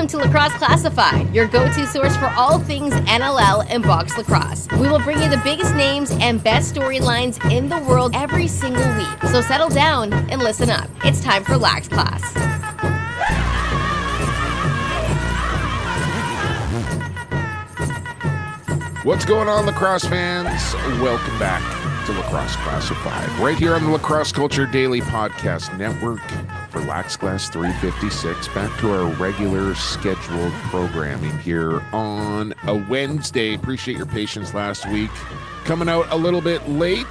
Welcome to Lacrosse Classified, your go-to source for all things NLL and box lacrosse. We will bring you the biggest names and best storylines in the world every single week. So settle down and listen up. It's time for Lax Class. What's going on, lacrosse fans? Welcome back to Lacrosse Classified, right here on the Lacrosse Culture Daily Podcast Network for Lax Class 356. Back to our regular scheduled programming here on a Wednesday. Appreciate your patience last week. Coming out a little bit late,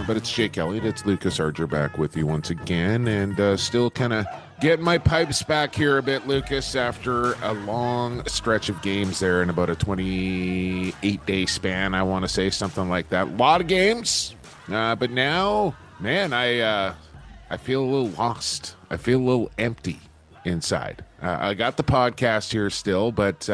but it's Jake Elliott. It's Lucas Arger back with you once again, and still kind of getting my pipes back here a bit, Lucas, after a long stretch of games there in about a 28-day span, I want to say, something like that. A lot of games, but now, man, I feel a little lost. I feel a little empty inside. I got the podcast here still, but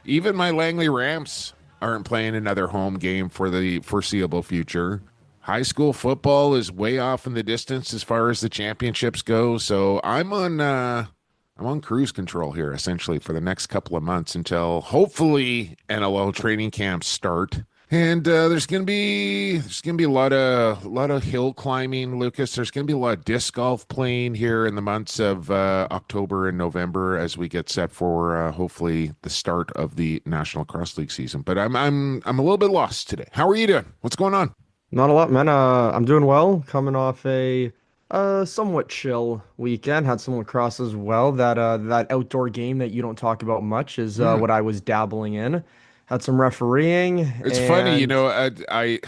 even my Langley Rams aren't playing another home game for the foreseeable future. High school football is way off in the distance as far as the championships go, so I'm on cruise control here essentially for the next couple of months until hopefully NLL training camps start. And there's gonna be a lot of hill climbing, Lucas. There's gonna be a lot of disc golf playing here in the months of October and November as we get set for hopefully the start of the National Lacrosse League season. But I'm a little bit lost today. How are you doing? What's going on? Not a lot, man. I'm doing well. Coming off a somewhat chill weekend. Had some lacrosse as well. That outdoor game that you don't talk about much is what I was dabbling in. Had some refereeing. It's funny, I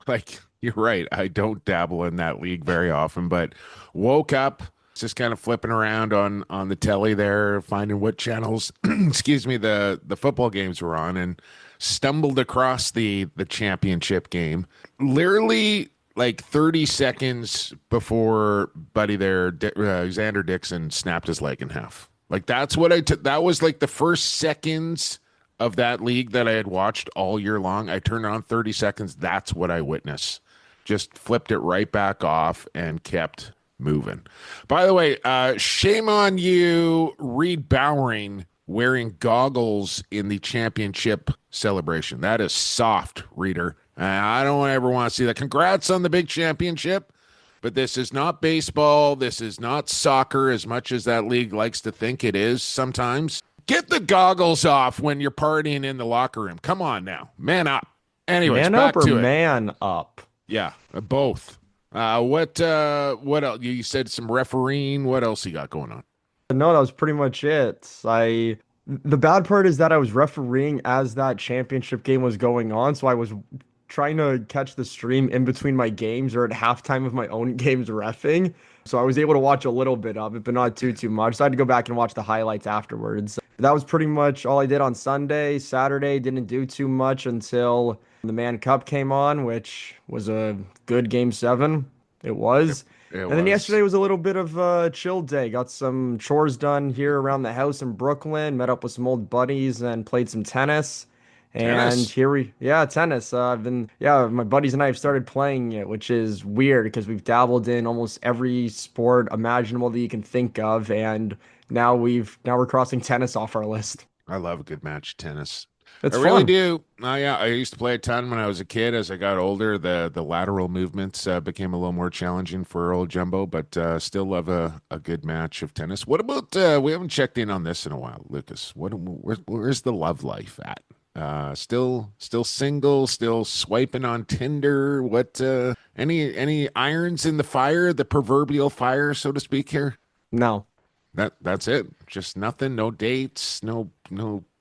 like, you're right. I don't dabble in that league very often, but woke up just kind of flipping around on the telly there, finding what channels, excuse me, the football games were on, and stumbled across the championship game. Literally like 30 seconds before buddy there, Xander Dixon snapped his leg in half. Like that's what I took. That was like the first seconds of that league that I had watched all year long. I turned on 30 seconds. That's what I witnessed. Just flipped it right back off and kept moving. By the way, shame on you, Reed Bowering, wearing goggles in the championship celebration. That is soft, Reader. I don't ever want to see that. Congrats on the big championship, but this is not baseball. This is not soccer as much as that league likes to think it is sometimes. Get the goggles off when you're partying in the locker room. Come on now. Man up. Anyways, man back up or to it. man up? Yeah, both. What else? You said some refereeing. What else you got going on? No, that was pretty much it. The bad part is that I was refereeing as that championship game was going on, so I was trying to catch the stream in between my games or at halftime of my own games reffing. So I was able to watch a little bit of it, but not too much. So I had to go back and watch the highlights afterwards. That was pretty much all I did on Sunday. Saturday, didn't do too much until the Mann Cup came on, which was a good Game 7. It was. And then yesterday was a little bit of a chill day. Got some chores done here around the house in Brooklyn, met up with some old buddies and played some tennis. Tennis? Tennis. My buddies and I have started playing it, which is weird because we've dabbled in almost every sport imaginable that you can think of, and now we're crossing tennis off our list. I love a good match of tennis. It's I fun. really do. I used to play a ton when I was a kid. As I got older, the lateral movements became a little more challenging for old Jumbo, but still love a good match of tennis. What about, we haven't checked in on this in a while, Lucas. Where's the love life at? Still single, still swiping on Tinder. What, any irons in the fire, the proverbial fire, so to speak here? No. That's it. Just nothing, no dates, no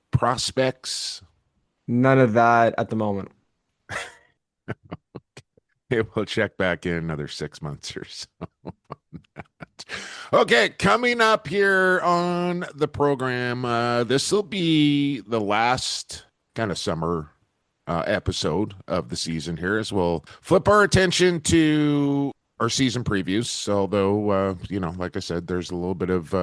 prospects. None of that at the moment. Okay, we'll check back in another 6 months or so. Okay, coming up here on the program, this will be the last kind of summer episode of the season here, as we'll flip our attention to our season previews. Although, like I said, there's a little bit of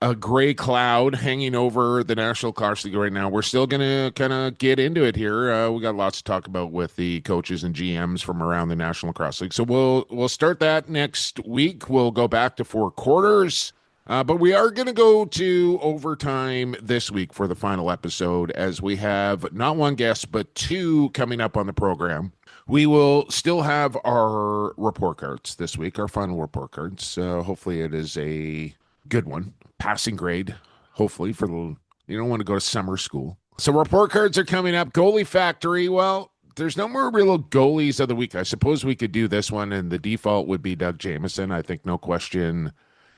a gray cloud hanging over the National Lacrosse League right now. We're still going to kind of get into it here. We got lots to talk about with the coaches and GMs from around the National Lacrosse League. So we'll start that next week. We'll go back to 4 quarters. But we are going to go to overtime this week for the final episode, as we have not one guest, but two coming up on the program. We will still have our report cards this week, our final report cards. Hopefully it is a good one. Passing grade, hopefully, for the, you don't want to go to summer school. So report cards are coming up. Goalie Factory, well, there's no more real goalies of the week. I suppose we could do this one, and the default would be Doug Jamieson. I think no question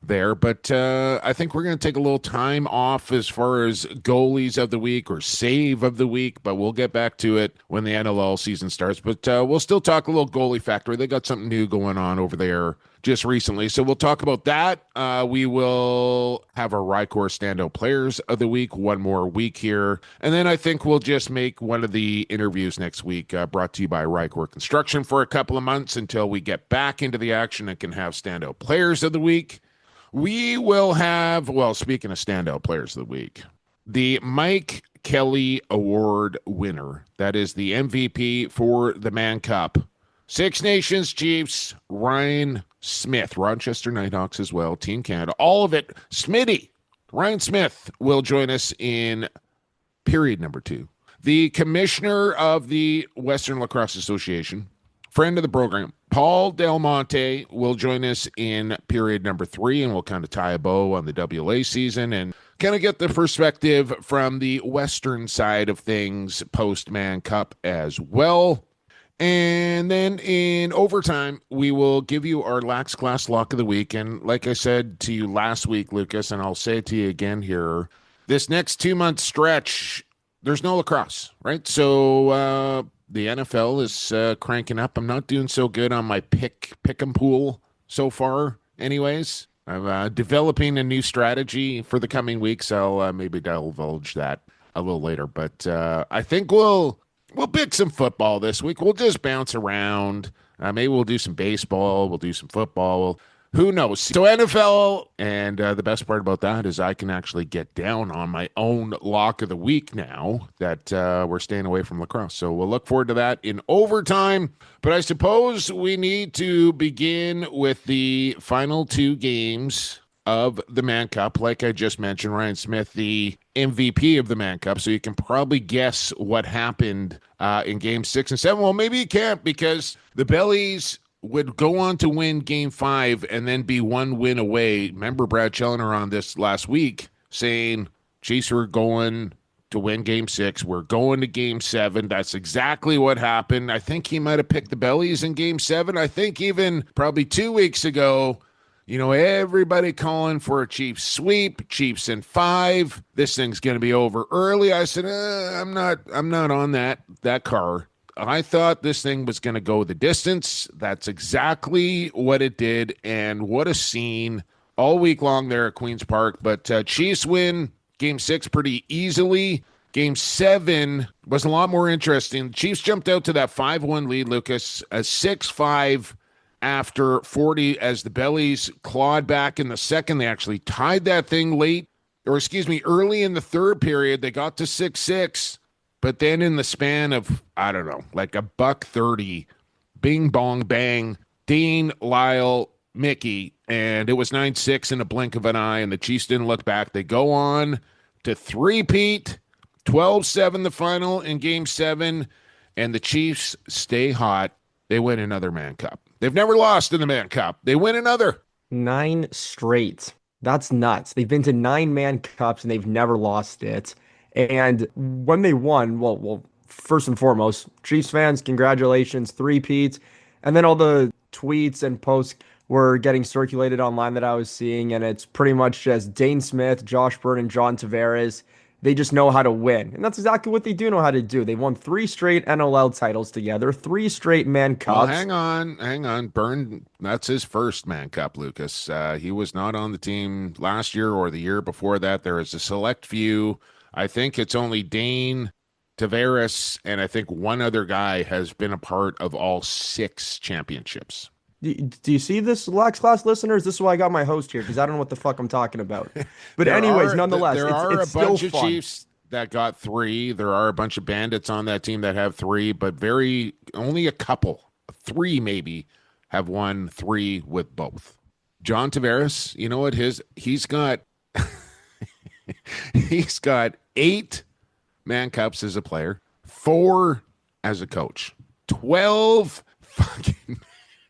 there. But I think we're going to take a little time off as far as goalies of the week or save of the week, but we'll get back to it when the NLL season starts. But we'll still talk a little Goalie Factory. They got something new going on over there just recently. So we'll talk about that. We will have our Rycor standout players of the week, one more week here. And then I think we'll just make one of the interviews next week brought to you by Rycor Construction for a couple of months until we get back into the action and can have standout players of the week. We will have, well, speaking of standout players of the week, the Mike Kelley Award winner. That is the MVP for the Mann Cup. Six Nations Chiefs, Ryan Smith, Rochester Nighthawks as well, Team Canada, all of it. Smitty, Ryan Smith will join us in period number 2. The commissioner of the Western Lacrosse Association, friend of the program, Paul Dal Monte, will join us in period number 3, and we'll kind of tie a bow on the WLA season and kind of get the perspective from the Western side of things post-Mann Cup as well. And then in overtime, we will give you our Lax Class Lock of the Week. And like I said to you last week, Lucas, and I'll say it to you again here, this next 2-month stretch, there's no lacrosse, right? So the NFL is cranking up. I'm not doing so good on my pick 'em pool so far anyways. I'm developing a new strategy for the coming weeks. I'll maybe divulge that a little later. But I think we'll pick some football this week. We'll just bounce around. Maybe we'll do some baseball. We'll do some football. Who knows? So NFL, and the best part about that is I can actually get down on my own lock of the week now that we're staying away from lacrosse. So we'll look forward to that in overtime. But I suppose we need to begin with the final 2 games of the Mann Cup. Like I just mentioned, Ryan Smith, the MVP of the Mann Cup. So you can probably guess what happened in games 6 and 7. Well, maybe you can't, because the Bellies would go on to win game 5 and then be 1 win away. Remember Brad Challoner on this last week saying Chiefs were going to win game 6. We're going to game 7. That's exactly what happened. I think he might have picked the Bellies in game 7. I think even probably 2 weeks ago, you know, everybody calling for a Chiefs sweep, Chiefs in 5. This thing's going to be over early. I said, I'm not on that car. I thought this thing was going to go the distance. That's exactly what it did. And what a scene all week long there at Queen's Park. But Chiefs win game 6 pretty easily. Game 7 was a lot more interesting. The Chiefs jumped out to that 5-1 lead, Lucas, a 6-5 after 40 as the Bellies clawed back in the second. They actually tied that thing early in the third period. They got to 6-6. But then in the span of, I don't know, like $1.30, bing, bong, bang, Dean, Lyle, Mickey, and it was 9-6 in a blink of an eye, and the Chiefs didn't look back. They go on to three-peat, 12-7 the final in Game 7, and the Chiefs stay hot. They win another Mann Cup. They've never lost in the Mann Cup. They win another. 9 straight. That's nuts. They've been to 9 Mann Cups, and they've never lost it. And when they won, well, first and foremost, Chiefs fans, congratulations, 3-peats. And then all the tweets and posts were getting circulated online that I was seeing, and it's pretty much just Dane Smith, Josh Byrne, and John Tavares. They just know how to win. And that's exactly what they do know how to do. They won 3 straight NLL titles together, 3 straight Mann Cups. Hang on. Byrne, that's his first Mann Cup, Lucas. He was not on the team last year or the year before that. There is a select few. I think it's only Dane, Tavares, and I think one other guy has been a part of all 6 championships. Do you see this, Lax Class listeners? This is why I got my host here, because I don't know what the fuck I'm talking about. But nonetheless, there are it's a bunch still of fun. Chiefs that got 3. There are a bunch of Bandits on that team that have 3, but only a couple, 3 maybe, have won 3 with both. John Tavares, you know what he's got he's got 8 Mann Cups as a player, 4 as a coach. 12 fucking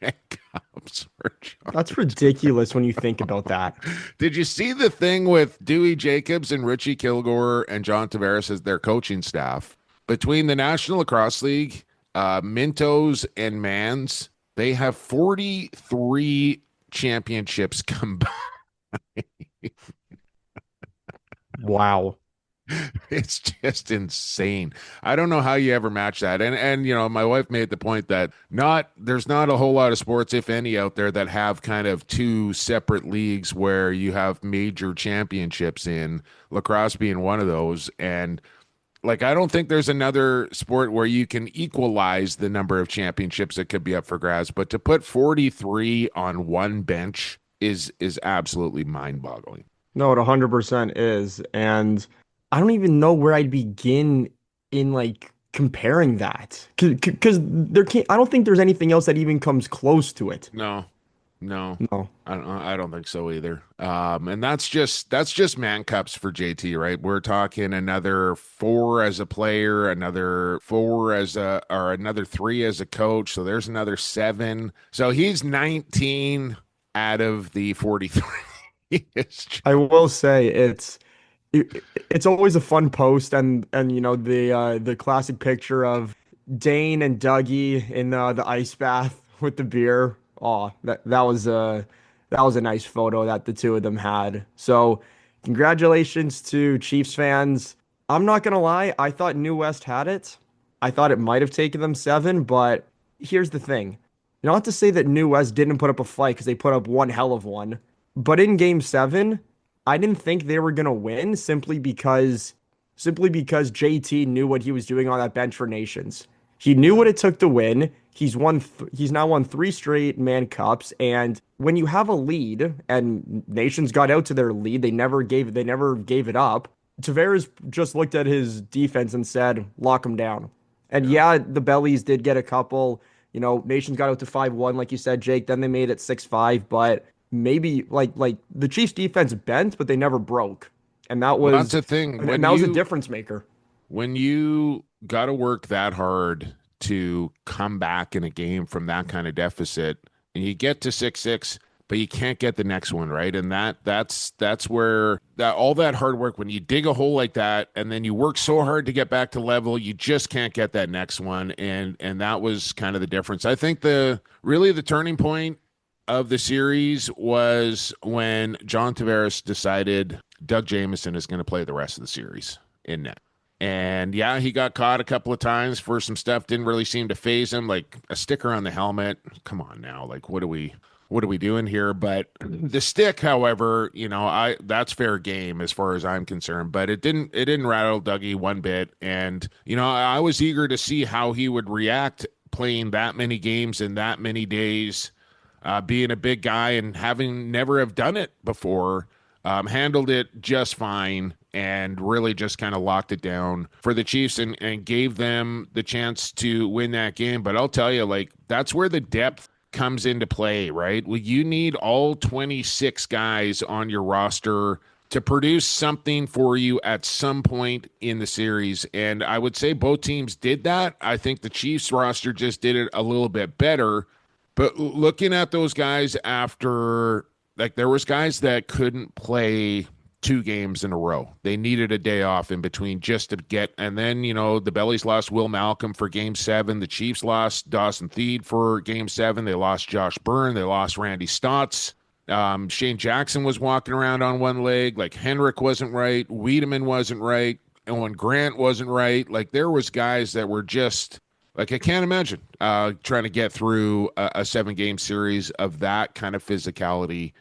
Mann Cups for John. That's ridiculous when you think about that. Did you see the thing with Dewey Jacobs and Richie Kilgore and John Tavares as their coaching staff? Between the National Lacrosse League, Mintos and Mans, they have 43 championships combined. Wow. It's just insane. I don't know how you ever match that. And you know, my wife made the point that there's not a whole lot of sports, if any, out there that have kind of 2 separate leagues where you have major championships in, lacrosse being one of those. And like, I don't think there's another sport where you can equalize the number of championships that could be up for grabs, but to put 43 on one bench is absolutely mind-boggling. No, it 100% is. And I don't even know where I'd begin in like comparing that. Because I don't think there's anything else that even comes close to it. No. No. I don't think so either. And that's just Mann Cups for JT, right? We're talking another 4 as a player, another 4 another 3 as a coach. So there's another 7. So he's 19 out of the 43. I will say it's always a fun post, and you know the classic picture of Dane and Dougie in the ice bath with the beer. Oh, that was a nice photo that the two of them had. So congratulations to Chiefs fans. I'm not gonna lie, I thought New West had it. I thought it might have taken them 7, but here's the thing. Not to say that New West didn't put up a fight, because they put up one hell of one. But in game 7, I didn't think they were going to win simply because JT knew what he was doing on that bench for Nations. He knew what it took to win. He's now won 3 straight Mann Cups, and when you have a lead and Nations got out to their lead, they never gave it up. Tavares just looked at his defense and said, "Lock him down." And yeah, the Bellies did get a couple. You know, Nations got out to 5-1 like you said, Jake, then they made it 6-5, but maybe like the Chiefs defense bent, but they never broke. And that was that's the thing. And that was a difference maker. When you got to work that hard to come back in a game from that kind of deficit, and you get to 6-6, but you can't get the next one, right? And that's where all that hard work, when you dig a hole like that and then you work so hard to get back to level, you just can't get that next one. And that was kind of the difference. I think the turning point of the series was when John Tavares decided Doug Jamieson is going to play the rest of the series in net. And yeah, he got caught a couple of times for some stuff, didn't really seem to faze him, like a sticker on the helmet. Come on now, like what are we doing here? But the stick, however, you know, that's fair game as far as I'm concerned, but it didn't rattle Dougie one bit. And you know, I was eager to see how he would react playing that many games in that many days. Being a big guy and having never have done it before, handled it just fine and really just kind of locked it down for the Chiefs and gave them the chance to win that game. But I'll tell you, like, that's where the depth comes into play, right? Well, you need all 26 guys on your roster to produce something for you at some point in the series. And I would say both teams did that. I think the Chiefs roster just did it a little bit better. But looking at those guys after, like, there was guys that couldn't play 2 games in a row. They needed a day off in between just to get, and then, you know, the Bellies lost Will Malcolm for game 7. The Chiefs lost Dawson Theed for game 7. They lost Josh Byrne. They lost Randy Stotts. Shane Jackson was walking around on one leg. Like, Henrik wasn't right. Wiedemann wasn't right. Owen Grant wasn't right. Like, there was guys that were just, like, I can't imagine trying to get through a 7-game series of that kind of physicality.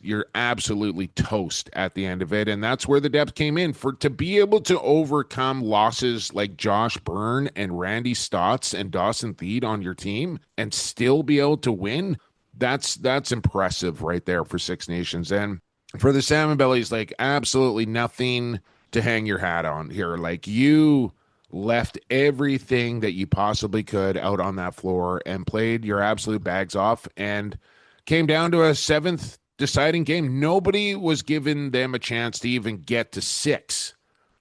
You're absolutely toast at the end of it. And that's where the depth came in to be able to overcome losses like Josh Byrne and Randy Stotts and Dawson Theed on your team and still be able to win. That's impressive right there for Six Nations. And for the Salmon Bellies, like, absolutely nothing to hang your hat on here. Like, you left everything that you possibly could out on that floor and played your absolute bags off. And came down to a 7th deciding game. Nobody was giving them a chance to even get to 6.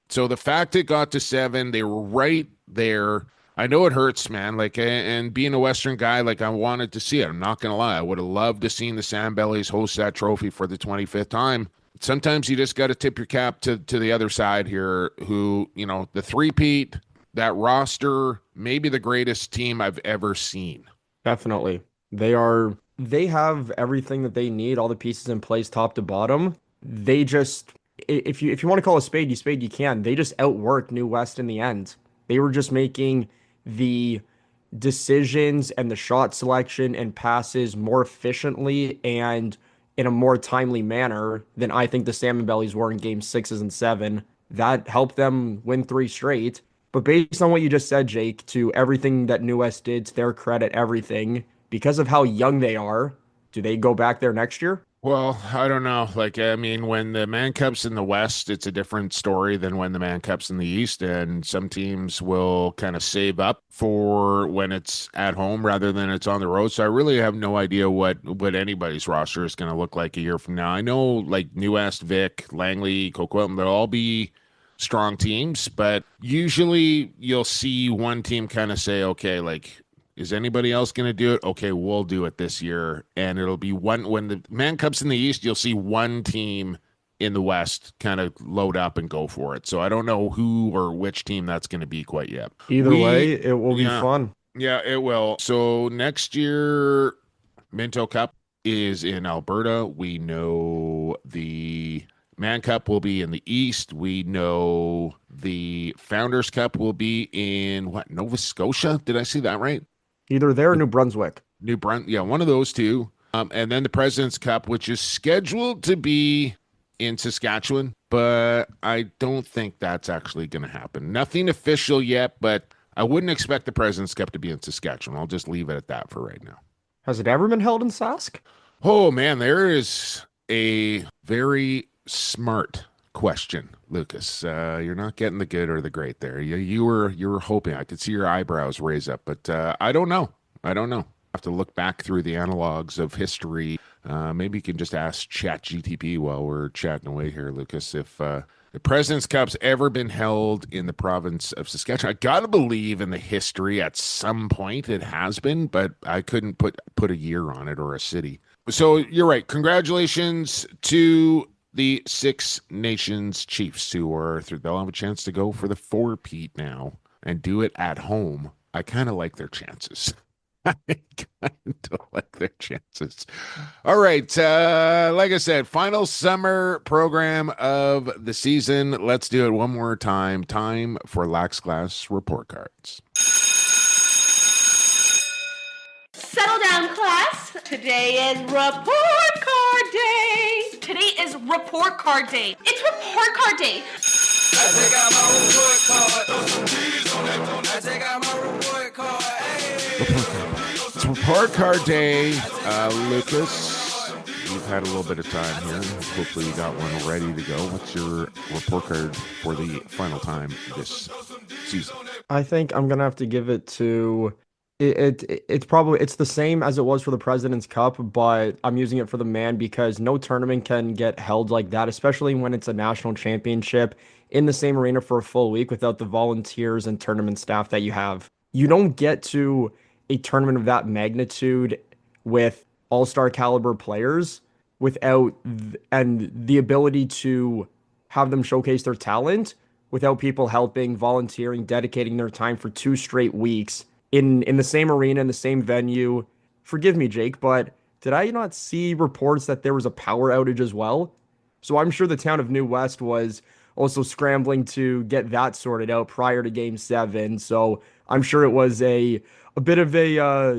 So the fact it got to 7, they were right there. I know it hurts, man. Like, and being a Western guy, like, I wanted to see it. I'm not gonna lie. I would have loved to seen the Sandbellies host that trophy for the 25th time. Sometimes you just got to tip your cap to the other side here, who, you know, the three-peat, that roster, maybe the greatest team I've ever seen. Definitely. They have everything that they need, all the pieces in place top to bottom. They just, if you want to call a spade, you can. They just outworked New West in the end. They were just making the decisions and the shot selection and passes more efficiently and in a more timely manner than I think the Salmon Bellies were in game 6s and 7. That helped them win 3 straight. But based on what you just said, Jake, to everything that New West did, to their credit, everything, because of how young they are, do they go back there next year? Well, I don't know. Like, I mean, when the Mann Cup's in the West, it's a different story than when the Mann Cup's in the East. And some teams will kind of save up for when it's at home rather than it's on the road. So I really have no idea what anybody's roster is going to look like a year from now. I know, like, New West, Vic, Langley, Coquitlam, they'll all be strong teams, but usually you'll see one team kind of say, okay, like, is anybody else going to do it? Okay, we'll do it this year. And it'll be one, when the Mann Cup's in the East, you'll see one team in the West kind of load up and go for it. So I don't know who or which team that's going to be quite yet. Either way, it will be fun. Yeah, it will. So next year, Minto Cup is in Alberta. We know the Mann Cup will be in the East. We know the Founders Cup will be in, Nova Scotia? Did I see that right? Either there or New Brunswick. Yeah, one of those two. And then the President's Cup, which is scheduled to be in Saskatchewan, but I don't think that's actually going to happen. Nothing official yet, but I wouldn't expect the President's Cup to be in Saskatchewan. I'll just leave it at that for right now. Has it ever been held in Sask? Oh, man, there is a very smart question, Lucas. You're not getting the good or the great there. You were hoping. I could see your eyebrows raise up, but I don't know. I have to look back through the analogs of history. Maybe you can just ask ChatGTP while we're chatting away here, Lucas, if the President's Cup's ever been held in the province of Saskatchewan. I gotta believe in the history at some point it has been, but I couldn't put a year on it or a city. So you're right. Congratulations to the Six Nations Chiefs, they'll have a chance to go for the 4-peat now and do it at home. I kind of like their chances. I kind of like their chances. All right. Like I said, final summer program of the season. Let's do it one more time. Time for Lax Class Report Cards. Settle down, class. Today is report card day. Today is report card day. It's report card day. I take out my report card. Throw some G's on that phone. I take out my report card. Hey. It's report card day. Lucas, you've had a little bit of time here. Hopefully you got one ready to go. What's your report card for the final time this season? I think I'm gonna have to give it to it's the same as it was for the President's Cup, but I'm using it for the man because no tournament can get held like that, especially when it's a national championship in the same arena for a full week without the volunteers and tournament staff that you have. You don't get to a tournament of that magnitude with all-star caliber players without and the ability to have them showcase their talent without people helping, volunteering, dedicating their time for 2 straight weeks in the same arena, in the same venue. Forgive me, Jake, but did I not see reports that there was a power outage as well? So I'm sure the town of New West was also scrambling to get that sorted out prior to Game 7. So I'm sure it was a bit of a,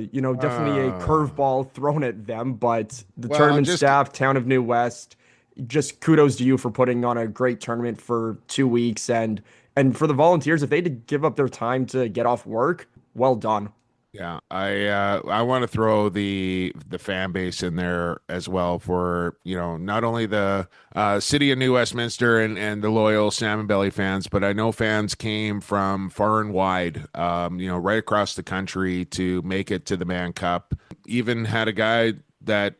definitely a curveball thrown at them. But the tournament staff, town of New West, just kudos to you for putting on a great tournament for 2 weeks. And for the volunteers, if they did give up their time to get off work, well done. Yeah, I want to throw the fan base in there as well for, not only the city of New Westminster and the loyal Salmon Belly fans, but I know fans came from far and wide, right across the country to make it to the Mann Cup. Even had a guy that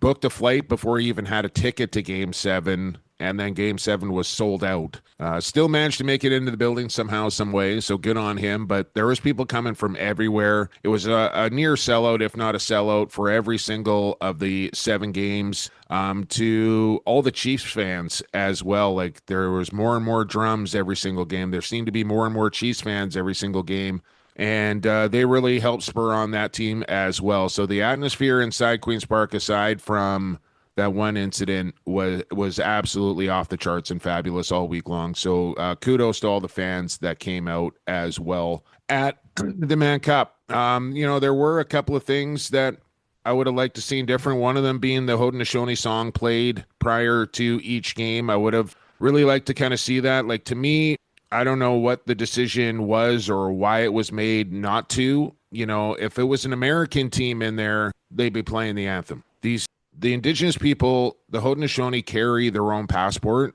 booked a flight before he even had a ticket to Game 7, and then Game 7 was sold out. Still managed to make it into the building somehow, some way, so good on him. But there was people coming from everywhere. It was a near sellout, if not a sellout, for every single of the 7 games. To all the Chiefs fans as well. Like, there was more and more drums every single game. There seemed to be more and more Chiefs fans every single game. And they really helped spur on that team as well. So the atmosphere inside Queen's Park, aside from that one incident, was absolutely off the charts and fabulous all week long. So kudos to all the fans that came out as well at the Mann Cup. There were a couple of things that I would have liked to seen different. One of them being the Haudenosaunee song played prior to each game. I would have really liked to kind of see that. Like, to me, I don't know what the decision was or why it was made not to. If it was an American team in there, they'd be playing the anthem. The Indigenous people, the Haudenosaunee, carry their own passport.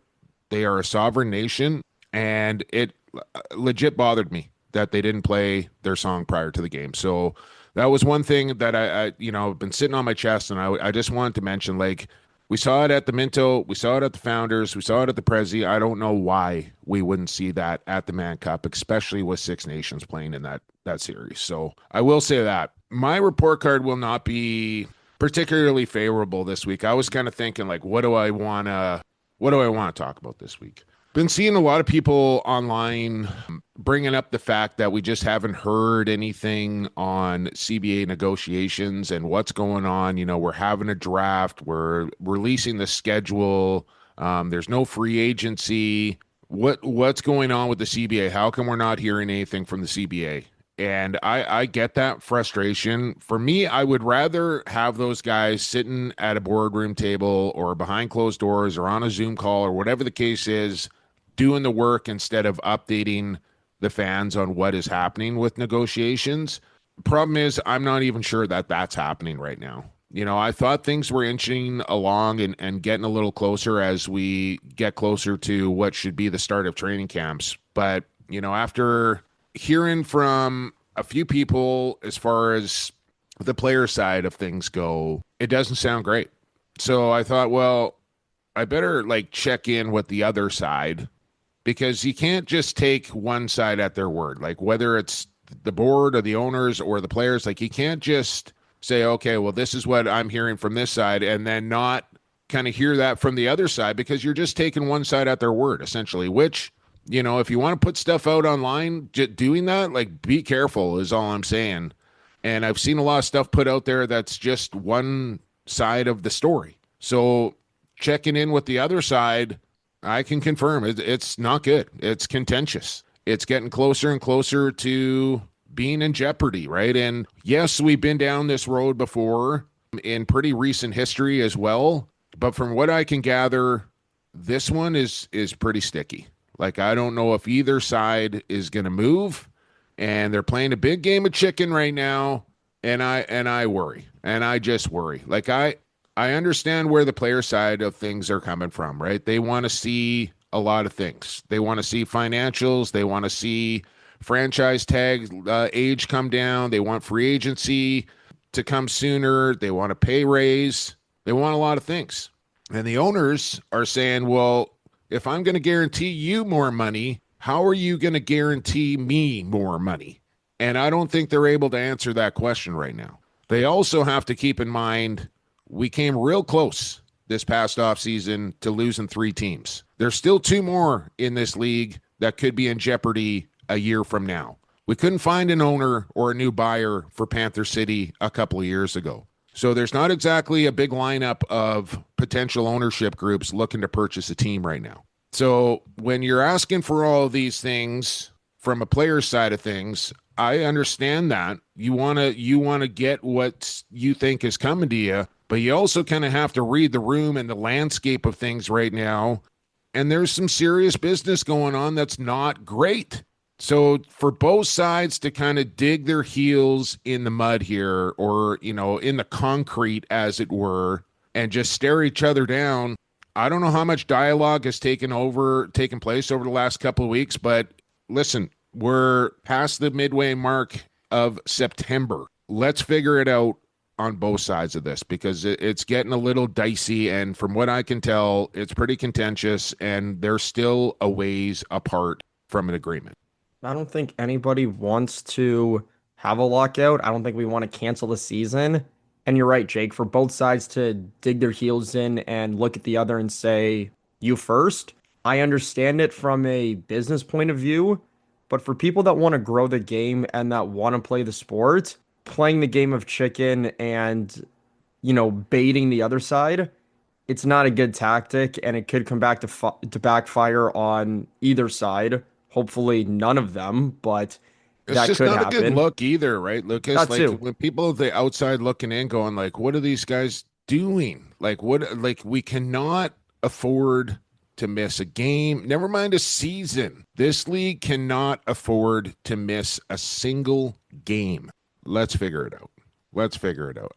They are a sovereign nation, and it legit bothered me that they didn't play their song prior to the game. So that was one thing that I've been sitting on my chest, and I just wanted to mention, like, we saw it at the Minto, we saw it at the Founders, we saw it at the Prezi. I don't know why we wouldn't see that at the Mann Cup, especially with 6 nations playing in that series. So I will say that. My report card will not be particularly favorable this week. I was kind of thinking, like, what do I want to talk about this week? Been seeing a lot of people online bringing up the fact that we just haven't heard anything on CBA negotiations and what's going on. We're having a draft. We're releasing the schedule. There's no free agency. What's going on with the CBA? How come we're not hearing anything from the CBA? And I get that frustration. For me, I would rather have those guys sitting at a boardroom table or behind closed doors or on a Zoom call or whatever the case is, doing the work instead of updating the fans on what is happening with negotiations. Problem is, I'm not even sure that that's happening right now. I thought things were inching along and getting a little closer as we get closer to what should be the start of training camps. But, after hearing from a few people as far as the player side of things go, it doesn't sound great. So I thought, well, I better check in with the other side, because you can't just take one side at their word. Like, whether it's the board or the owners or the players, you can't just say, okay, well, this is what I'm hearing from this side, and then not kind of hear that from the other side, because you're just taking one side at their word, essentially, which, if you want to put stuff out online, doing that, be careful is all I'm saying. And I've seen a lot of stuff put out there that's just one side of the story. So checking in with the other side, I can confirm it's not good. It's contentious. It's getting closer and closer to being in jeopardy, right? And yes, we've been down this road before in pretty recent history as well. But from what I can gather, this one is pretty sticky. I don't know if either side is going to move, and they're playing a big game of chicken right now. And I worry, and I just worry. I understand where the player side of things are coming from, right? They want to see a lot of things. They want to see financials. They want to see franchise tag age come down. They want free agency to come sooner. They want a pay raise. They want a lot of things. And the owners are saying, well, if I'm going to guarantee you more money, how are you going to guarantee me more money? And I don't think they're able to answer that question right now. They also have to keep in mind, we came real close this past offseason to losing 3 teams. There's still 2 more in this league that could be in jeopardy a year from now. We couldn't find an owner or a new buyer for Panther City a couple of years ago. So there's not exactly a big lineup of potential ownership groups looking to purchase a team right now. So when you're asking for all of these things from a player's side of things, I understand that you want to get what you think is coming to you, but you also kind of have to read the room and the landscape of things right now. And there's some serious business going on that's not great. So for both sides to kind of dig their heels in the mud here, or, in the concrete, as it were, and just stare each other down, I don't know how much dialogue has taken place over the last couple of weeks, but listen, we're past the midway mark of September. Let's figure it out on both sides of this because it's getting a little dicey. And from what I can tell, it's pretty contentious and they're still a ways apart from an agreement. I don't think anybody wants to have a lockout. I don't think we want to cancel the season. And you're right, Jake, for both sides to dig their heels in and look at the other and say, you first. I understand it from a business point of view, but for people that want to grow the game and that want to play the sport, playing the game of chicken and, baiting the other side, it's not a good tactic and it could come back to backfire on either side. Hopefully none of them, but it's that just could not happen. a good look either, right, Lucas? That like too. when people at the outside looking in going like, what are these guys doing? We cannot afford to miss a game, never mind a season. This league cannot afford to miss a single game. Let's figure it out.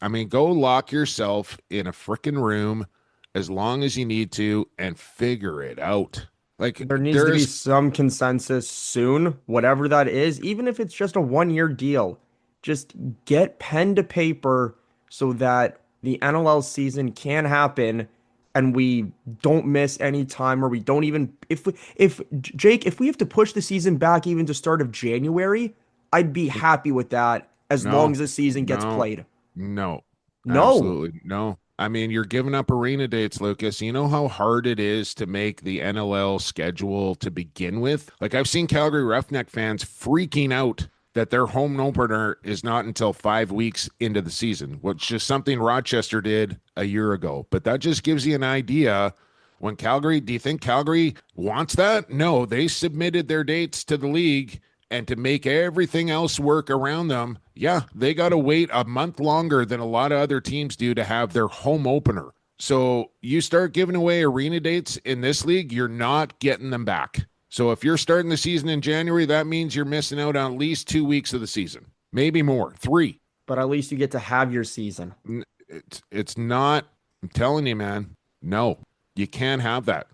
I mean, go lock yourself in a freaking room as long as you need to and figure it out. Like There needs to be some consensus soon, whatever that is, even if it's just a 1-year deal. Just get pen to paper so that the NLL season can happen and we don't miss any time, or we don't even if Jake, if we have to push the season back even to start of January, I'd be happy with that as long as the season gets played. No. No. Absolutely no. I mean, you're giving up arena dates, Lucas. You know how hard it is to make the NLL schedule to begin with? Like, I've seen Calgary Roughneck fans freaking out that their home opener is not until 5 weeks into the season, which is something Rochester did a year ago. But that just gives you an idea. When Calgary, do you think Calgary wants that? No, they submitted their dates to the league, and to make everything else work around them, yeah, they got to wait a month longer than a lot of other teams do to have their home opener. So you start giving away arena dates in this league, you're not getting them back. So if you're starting the season in January, that means you're missing out on at least 2 weeks of the season, maybe more, 3. But at least you get to have your season. It's not, I'm telling you, man, no, you can't have that.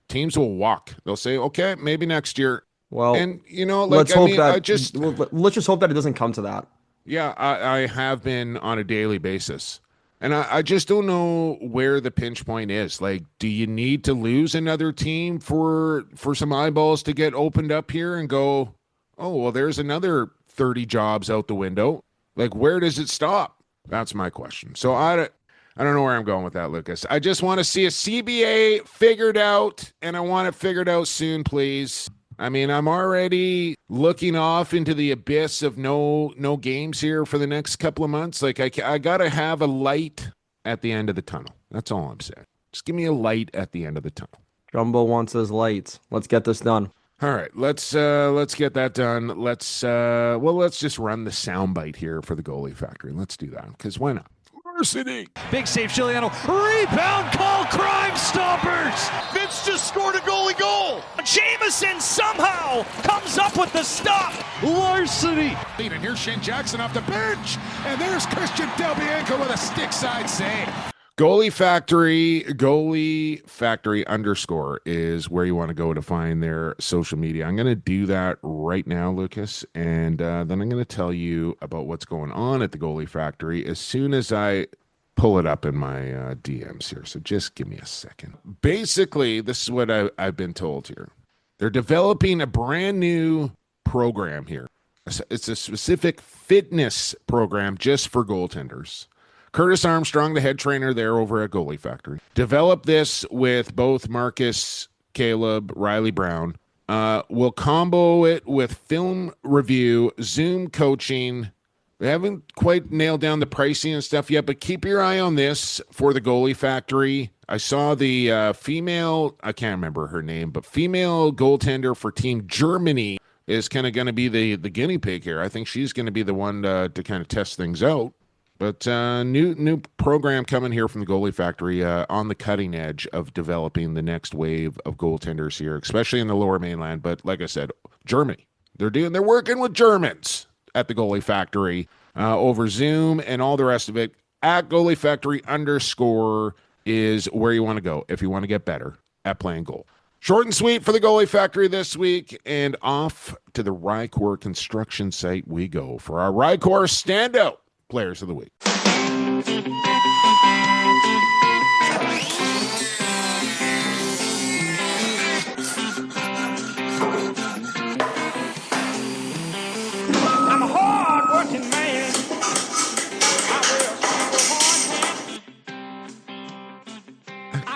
Teams will walk. They'll say, okay, maybe next year. Well, and let's just hope that it doesn't come to that. Yeah, I have been on a daily basis. And I just don't know where the pinch point is. Like, do you need to lose another team for some eyeballs to get opened up here and go, oh, well, there's another 30 jobs out the window? Like, where does it stop? That's my question. So I don't know where I'm going with that, Lucas. I just want to see a CBA figured out, and I want it figured out soon, please. I mean, I'm already looking off into the abyss of no games here for the next couple of months. Like, I got to have a light at the end of the tunnel. That's all I'm saying. Just give me a light at the end of the tunnel. Jumbo wants his lights. Let's get this done. All right, let's get that done. Let's just run the soundbite here for the Goalie Factory. Let's do that, because why not? Varsity. Big save, Giuliano. Rebound call, Crime Stoppers. Vince just scored a goalie goal. Jameson somehow comes up with the stop. Larceny. And here's Shane Jackson off the bench. And there's Christian Del Bianco with a stick side save. Goalie Factory _ is where you want to go to find their social media. I'm going to do that right now, Lucas, and then I'm going to tell you about what's going on at the Goalie Factory as soon as I pull it up in my DMs here. So just give me a second. Basically, this is what I've been told here. They're developing a brand new program here. It's a specific fitness program just for goaltenders. Curtis Armstrong, the head trainer there over at Goalie Factory, developed this with both Marcus, Caleb, Riley Brown. We'll combo it with film review, Zoom coaching. We haven't quite nailed down the pricing and stuff yet, but keep your eye on this for the Goalie Factory. I saw the female, I can't remember her name, but female goaltender for Team Germany is kind of going to be the guinea pig here. I think she's going to be the one to kind of test things out. But new program coming here from the Goalie Factory on the cutting edge of developing the next wave of goaltenders here, especially in the Lower Mainland. But like I said, Germany, they're working with Germans at the Goalie Factory over Zoom and all the rest of it. At Goalie Factory _ is where you want to go if you want to get better at playing goal. Short and sweet for the Goalie Factory this week, and off to the Rycor Construction site we go for our Rycor Standout Players of the Week.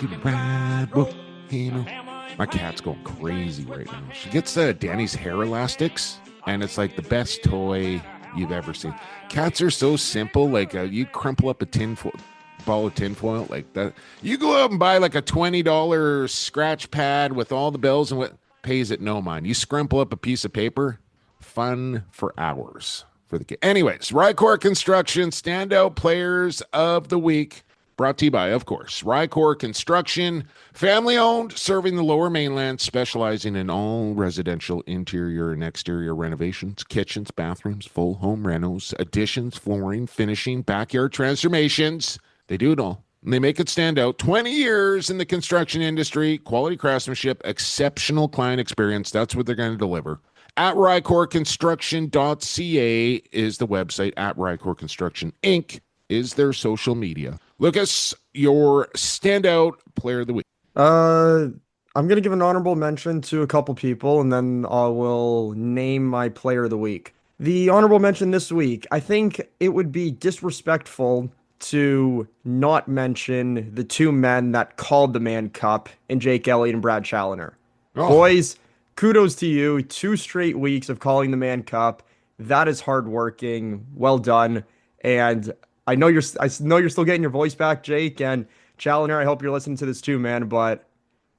Ride, volcano. My cat's going crazy right now. She gets Danny's hair elastics, and it's like the best toy you've ever seen. Cats are so simple. Like you crumple up a ball of tinfoil like that. You go out and buy like a $20 scratch pad with all the bells and what pays it no mind. You scrumple up a piece of paper, fun for hours for the kid. Anyways, Rycor Construction standout players of the week. Brought to you by, of course, Rycor Construction, family-owned, serving the Lower Mainland, specializing in all residential interior and exterior renovations, kitchens, bathrooms, full home renos, additions, flooring, finishing, backyard transformations. They do it all, and they make it stand out. 20 years in the construction industry, quality craftsmanship, exceptional client experience. That's what they're going to deliver. At RycorConstruction.ca is the website. At Rycor Construction Inc. is their social media. Lucas, your standout player of the week. I'm going to give an honorable mention to a couple people, and then I will name my player of the week. The honorable mention this week, I think it would be disrespectful to not mention the two men that called the Mann Cup in Jake Elliott and Brad Challoner. Oh. Boys, kudos to you. 2 straight weeks of calling the Mann Cup. That is hardworking. Well done. And I know you're still getting your voice back, Jake, and Challoner. I hope you're listening to this too, man. But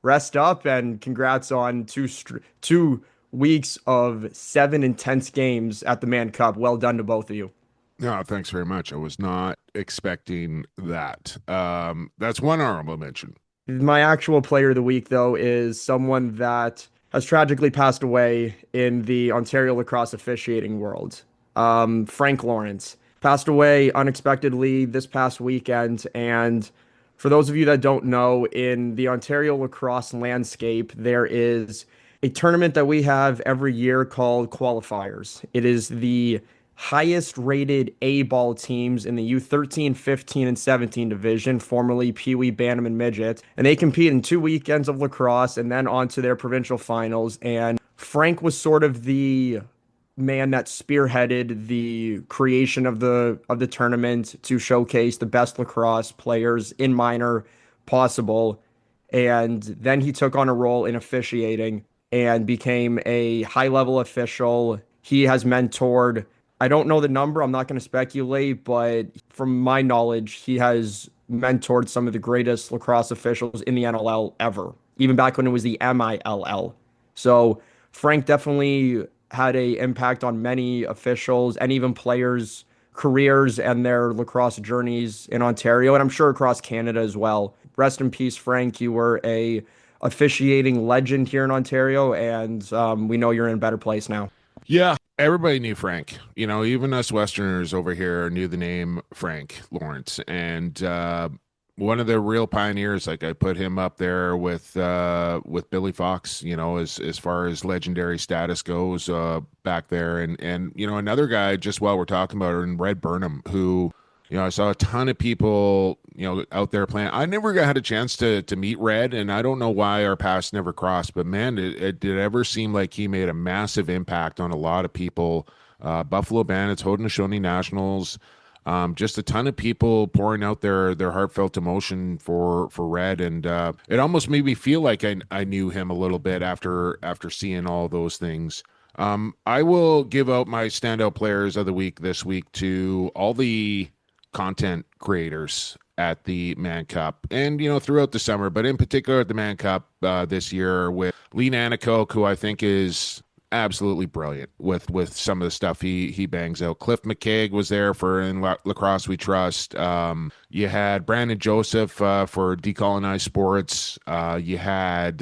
rest up and congrats on 2 weeks of 7 intense games at the Mann Cup. Well done to both of you. No, thanks very much. I was not expecting that. That's one honorable mention. My actual player of the week, though, is someone that has tragically passed away in the Ontario lacrosse officiating world. Frank Lawrence passed away unexpectedly this past weekend. And for those of you that don't know, in the Ontario lacrosse landscape, there is a tournament that we have every year called qualifiers. It is the highest rated A-ball teams in the U13, 15, and 17 division, formerly Pee Wee, Bantam, and Midget. And they compete in 2 weekends of lacrosse and then on to their provincial finals. And Frank was sort of the man that spearheaded the creation of the tournament to showcase the best lacrosse players in minor possible. And then he took on a role in officiating and became a high-level official. He has mentored, I don't know the number, I'm not going to speculate, but from my knowledge, he has mentored some of the greatest lacrosse officials in the NLL ever, even back when it was the MILL. So Frank definitely had an impact on many officials and even players' careers and their lacrosse journeys in Ontario, and I'm sure across Canada as well. Rest in peace, Frank. You were a officiating legend here in Ontario, and we know you're in a better place now. Yeah, everybody knew Frank. You know, even us Westerners over here knew the name Frank Lawrence. And one of the real pioneers, like I put him up there with Billy Fox, you know, as far as legendary status goes back there. And you know, another guy, just while we're talking about it, in Red Burnham, who, you know, I saw a ton of people, you know, out there playing. I never had a chance to meet Red, and I don't know why our paths never crossed, but man, it did ever seem like he made a massive impact on a lot of people. Buffalo Bandits, Haudenosaunee Nationals, just a ton of people pouring out their heartfelt emotion for Red, and it almost made me feel like I knew him a little bit after seeing all those things. I will give out my standout players of the week this week to all the content creators at the Mann Cup, and you know, throughout the summer, but in particular at the Mann Cup this year, with Lee Nanakoke, who I think is absolutely brilliant with some of the stuff he bangs out. Cliff McKaig was there for In Lacrosse We Trust. You had Brandon Joseph for Decolonized Sports. You had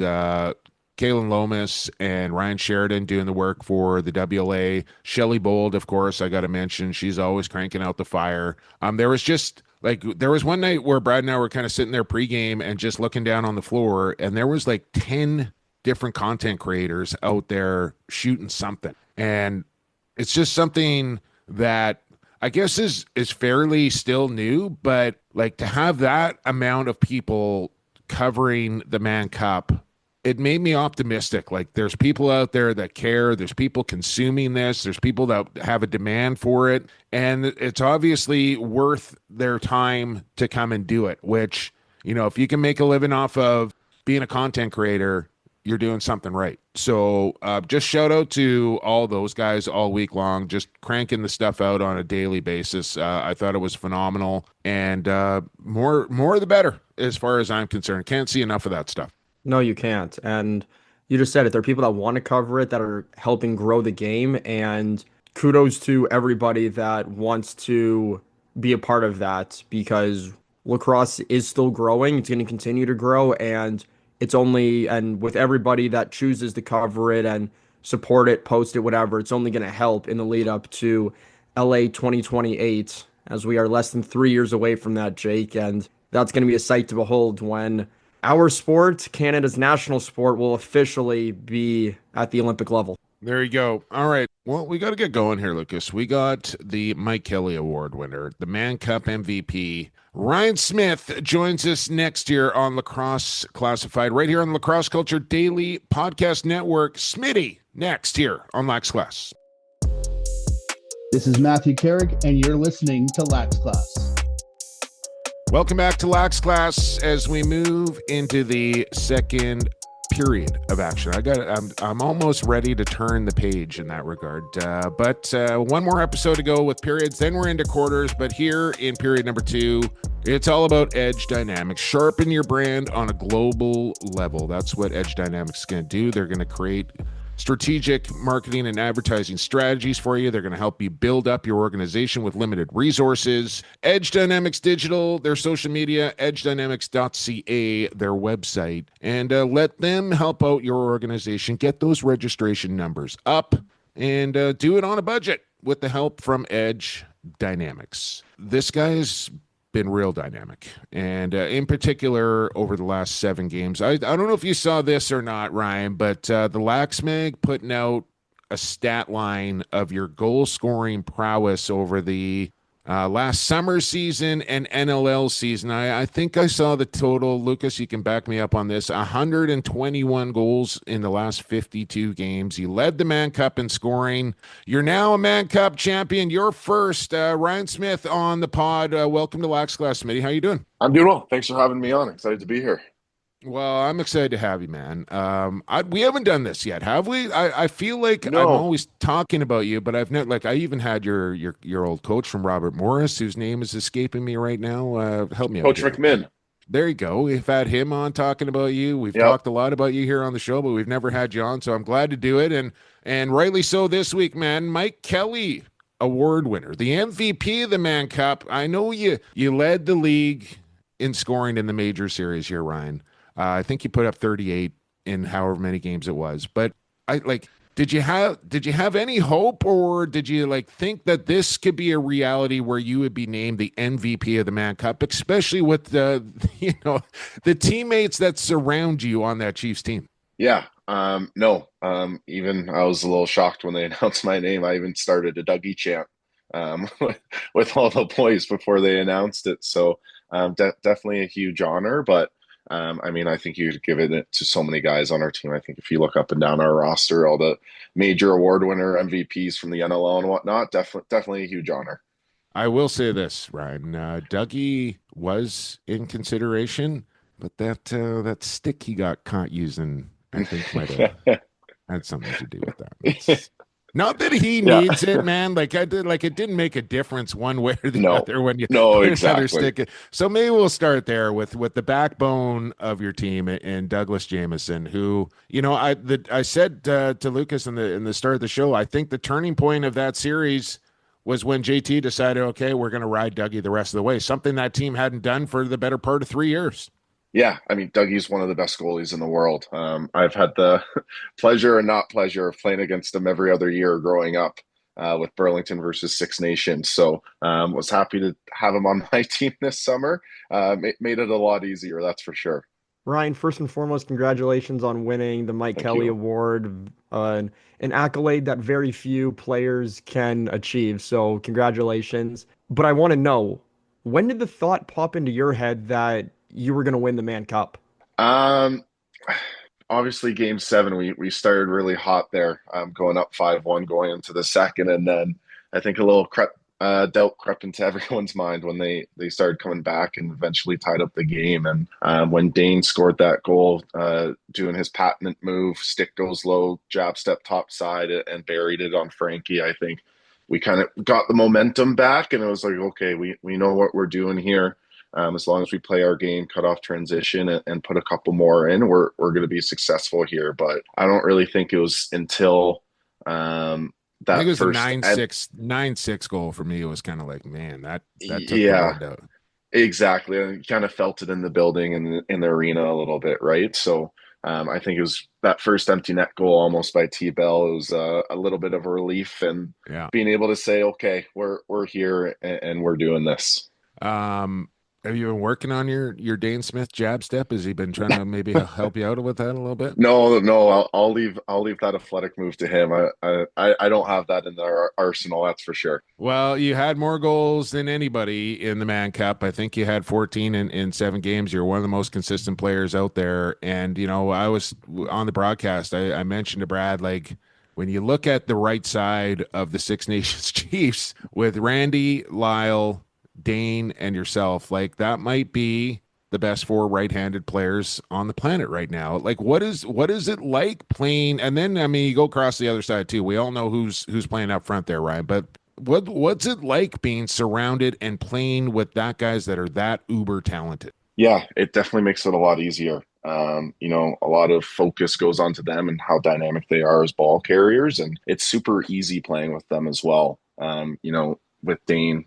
Kalen Lomas and Ryan Sheridan doing the work for the WLA. Shelley Bold, of course, I got to mention. She's always cranking out the fire. There was one night where Brad and I were kind of sitting there pregame and just looking down on the floor, and there was like 10 different content creators out there shooting something. And it's just something that I guess is fairly still new, but like to have that amount of people covering the Mann Cup, it made me optimistic. Like there's people out there that care. There's people consuming this. There's people that have a demand for it. And it's obviously worth their time to come and do it, which, if you can make a living off of being a content creator, you're doing something right. So just shout out to all those guys all week long, just cranking the stuff out on a daily basis. I thought it was phenomenal, and more the better as far as I'm concerned. Can't see enough of that stuff. No, you can't. And you just said it. There are people that want to cover it, that are helping grow the game, and kudos to everybody that wants to be a part of that, because lacrosse is still growing. It's going to continue to grow, and and with everybody that chooses to cover it and support it, post it, whatever, it's only going to help in the lead up to LA 2028, as we are less than 3 years away from that, Jake. And that's going to be a sight to behold when our sport, Canada's national sport, will officially be at the Olympic level. There you go. All right. Well, we got to get going here, Lucas. We got the Mike Kelley Award winner, the Mann Cup MVP. Ryan Smith joins us next year on Lacrosse Classified, right here on the Lacrosse Culture Daily Podcast Network. Smitty, next here on Lax Class. This is Matthew Carrick, and you're listening to Lax Class. Welcome back to Lax Class as we move into the second period of action. I'm almost ready to turn the page in that regard. But one more episode to go with periods, then we're into quarters. But here in period number 2, it's all about Edge Dynamics. Sharpen your brand on a global level. That's what Edge Dynamics is going to do. They're going to create strategic marketing and advertising strategies for you. They're going to help you build up your organization with limited resources. Edge Dynamics Digital, their social media, edgedynamics.ca, their website, and let them help out your organization. Get those registration numbers up and do it on a budget with the help from Edge Dynamics. This guy's been real dynamic, and in particular over the last 7 games. I don't know if you saw this or not, Ryan, but the Lax Mag putting out a stat line of your goal scoring prowess over the last summer season and NLL season. I think I saw the total. Lucas, you can back me up on this. 121 goals in the last 52 games. You led the Mann Cup in scoring. You're now a Mann Cup champion. You're first. Ryan Smith on the pod. Welcome to Lax Class, Smitty. How you doing? I'm doing well. Thanks for having me on. Excited to be here. Well, I'm excited to have you, man. We haven't done this yet, have we? I feel like No. I'm always talking about you, but I've never, I even had your old coach from Robert Morris, whose name is escaping me right now. Help me out. Coach McMinn. There you go. We've had him on talking about you. We've talked a lot about you here on the show, but we've never had you on, so I'm glad to do it. And rightly so this week, man. Mike Kelley, award winner, the MVP of the Mann Cup. I know you led the league in scoring in the major series here, Ryan. I think you put up 38 in however many games it was. But did you have any hope, or did you think that this could be a reality where you would be named the MVP of the Mann Cup, especially with the teammates that surround you on that Chiefs team? Yeah. No. Even I was a little shocked when they announced my name. I even started a Dougie chant with all the boys before they announced it. So definitely a huge honor, but I think you could give it to so many guys on our team. I think if you look up and down our roster, all the major award winner MVPs from the NLL and whatnot, definitely a huge honor. I will say this, Ryan. Dougie was in consideration, but that stick he got caught using, I think, might have had something to do with that. Not that he needs it, man. It didn't make a difference one way or the other when you put another stick. So maybe we'll start there with the backbone of your team and Douglas Jamieson, who, I said to Lucas in the start of the show, I think the turning point of that series was when JT decided, okay, we're going to ride Dougie the rest of the way, something that team hadn't done for the better part of 3 years. Yeah, Dougie's one of the best goalies in the world. I've had the pleasure and not pleasure of playing against him every other year growing up with Burlington versus Six Nations. So was happy to have him on my team this summer. Made it a lot easier, that's for sure. Ryan, first and foremost, congratulations on winning the Mike Kelley Award, an accolade that very few players can achieve. So congratulations. But I want to know, when did the thought pop into your head that you were going to win the Mann Cup? Obviously game 7, we started really hot there, going up 5-1 going into the second. And then I think a little doubt crept into everyone's mind when they started coming back and eventually tied up the game. And when Dane scored that goal, doing his patent move, stick goes low, jab step top side, and buried it on Frankie, I think we kind of got the momentum back, and it was like, okay, we know what we're doing here. As long as we play our game, cut off transition, and put a couple more in, we're going to be successful here. But I don't really think it was until that I think it was first a 9-6 goal for me. It was kind of like, man, that took the wind out. Exactly. And you kind of felt it in the building and in the arena a little bit, right? So I think it was that first empty net goal almost by T-Bell. It was a little bit of a relief, and being able to say, okay, we're here and we're doing this. Have you been working on your Dane Smith jab step? Has he been trying to maybe help you out with that a little bit? No, I'll leave that athletic move to him. I don't have that in our arsenal, that's for sure. Well, you had more goals than anybody in the Mann Cup. I think you had 14 in 7 games. You're one of the most consistent players out there. And, I was on the broadcast, I mentioned to Brad, like, when you look at the right side of the Six Nations Chiefs with Randy, Lyle, Dane, and yourself, like, that might be the best 4 right-handed players on the planet right now. Like, what is it like playing? And then, I mean, you go across the other side too. We all know who's playing up front there, Ryan. But what's it like being surrounded and playing with that guys that are that uber talented? Yeah, it definitely makes it a lot easier. A lot of focus goes onto them and how dynamic they are as ball carriers, and it's super easy playing with them as well. With Dane,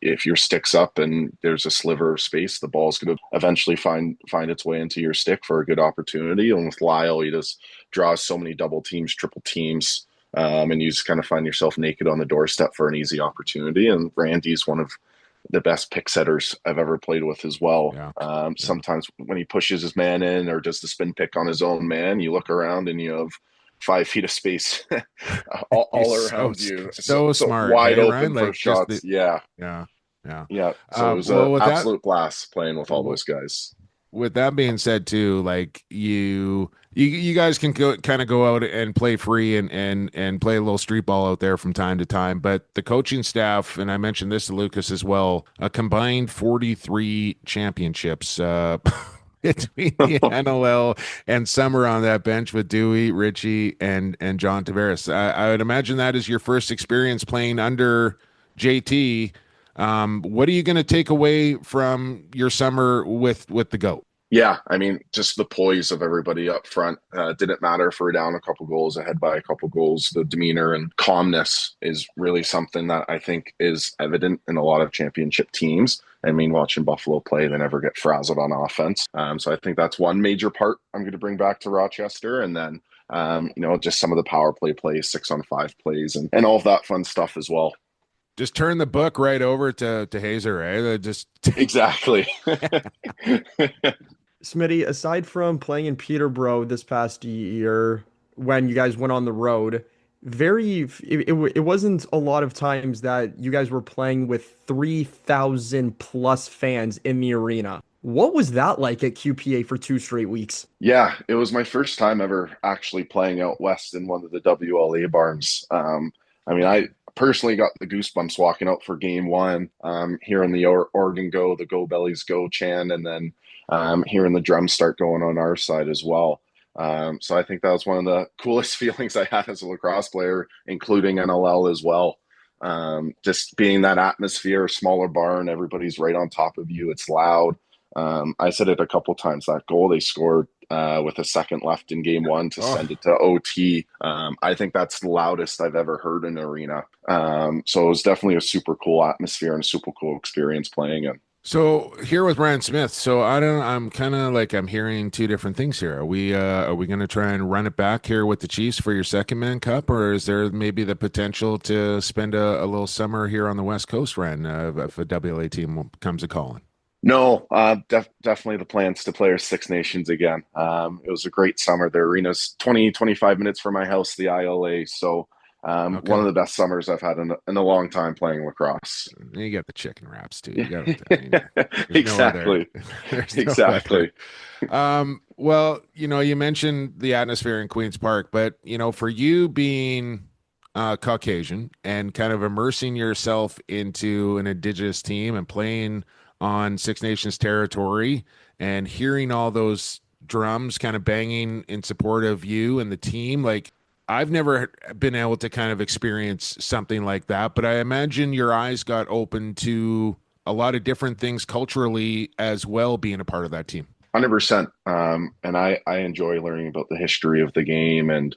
if your stick's up and there's a sliver of space, the ball's going to eventually find its way into your stick for a good opportunity. And with Lyle, he just draws so many double teams, triple teams, and you just kind of find yourself naked on the doorstep for an easy opportunity. And Randy's one of the best pick setters I've ever played with as well. Yeah. Sometimes when he pushes his man in or does the spin pick on his own man, you look around and you have 5 feet of space all around you. So smart. Wide open Ryan? for like shots. Yeah. So it was an absolute blast playing with all those guys. With that being said, too, like you guys can go out and play free and play a little street ball out there from time to time. But the coaching staff, and I mentioned this to Lucas as well, a combined 43 championships between the NLL and Summer on that bench with Dewey, Richie, and John Tavares. I would imagine that is your first experience playing under JT. What are you going to take away from your summer with the GOAT? Yeah, I mean, just the poise of everybody up front. Didn't matter if we're down a couple goals, ahead by a couple goals. The demeanor and calmness is really something that I think is evident in a lot of championship teams. I mean, watching Buffalo play, they never get frazzled on offense. So I think that's one major part I'm going to bring back to Rochester. And then, just some of the power play plays, 6-on-5 plays, and all of that fun stuff as well. Just turn the book right over to Hazer, eh? Just exactly. Smitty, aside from playing in Peterborough this past year when you guys went on the road, it wasn't a lot of times that you guys were playing with 3,000 plus fans in the arena. What was that like at QPA for 2 straight weeks? Yeah, it was my first time ever actually playing out west in one of the WLA barns. I personally got the goosebumps walking out for game 1, hearing the Oregon Go, the Go Bellies Go chant, and then hearing the drums start going on our side as well. So I think that was one of the coolest feelings I had as a lacrosse player, including NLL as well. Just being that atmosphere, smaller barn, everybody's right on top of you. It's loud. I said it a couple times, that goal they scored with a second left in game 1 to send it to OT. I think that's the loudest I've ever heard in an arena. So it was definitely a super cool atmosphere and a super cool experience playing in. So here with Ryan Smith, I'm kind of like, I'm hearing 2 different things here. Are we going to try and run it back here with the Chiefs for your second Mann Cup, or is there maybe the potential to spend a little summer here on the West Coast, Ryan, if a WLA team comes a calling? No, definitely the plans to play our Six Nations again. It was a great summer. The arena's 20-25 minutes from my house, the ILA. So one of the best summers I've had in a long time playing lacrosse. You got the chicken wraps too. You got exactly. Exactly. Well, you mentioned the atmosphere in Queen's Park, but for you being Caucasian and kind of immersing yourself into an indigenous team and playing on Six Nations territory and hearing all those drums kind of banging in support of you and the team, like I've never been able to kind of experience something like that, but I imagine your eyes got open to a lot of different things culturally as well, being a part of that team. 100%. And I enjoy learning about the history of the game and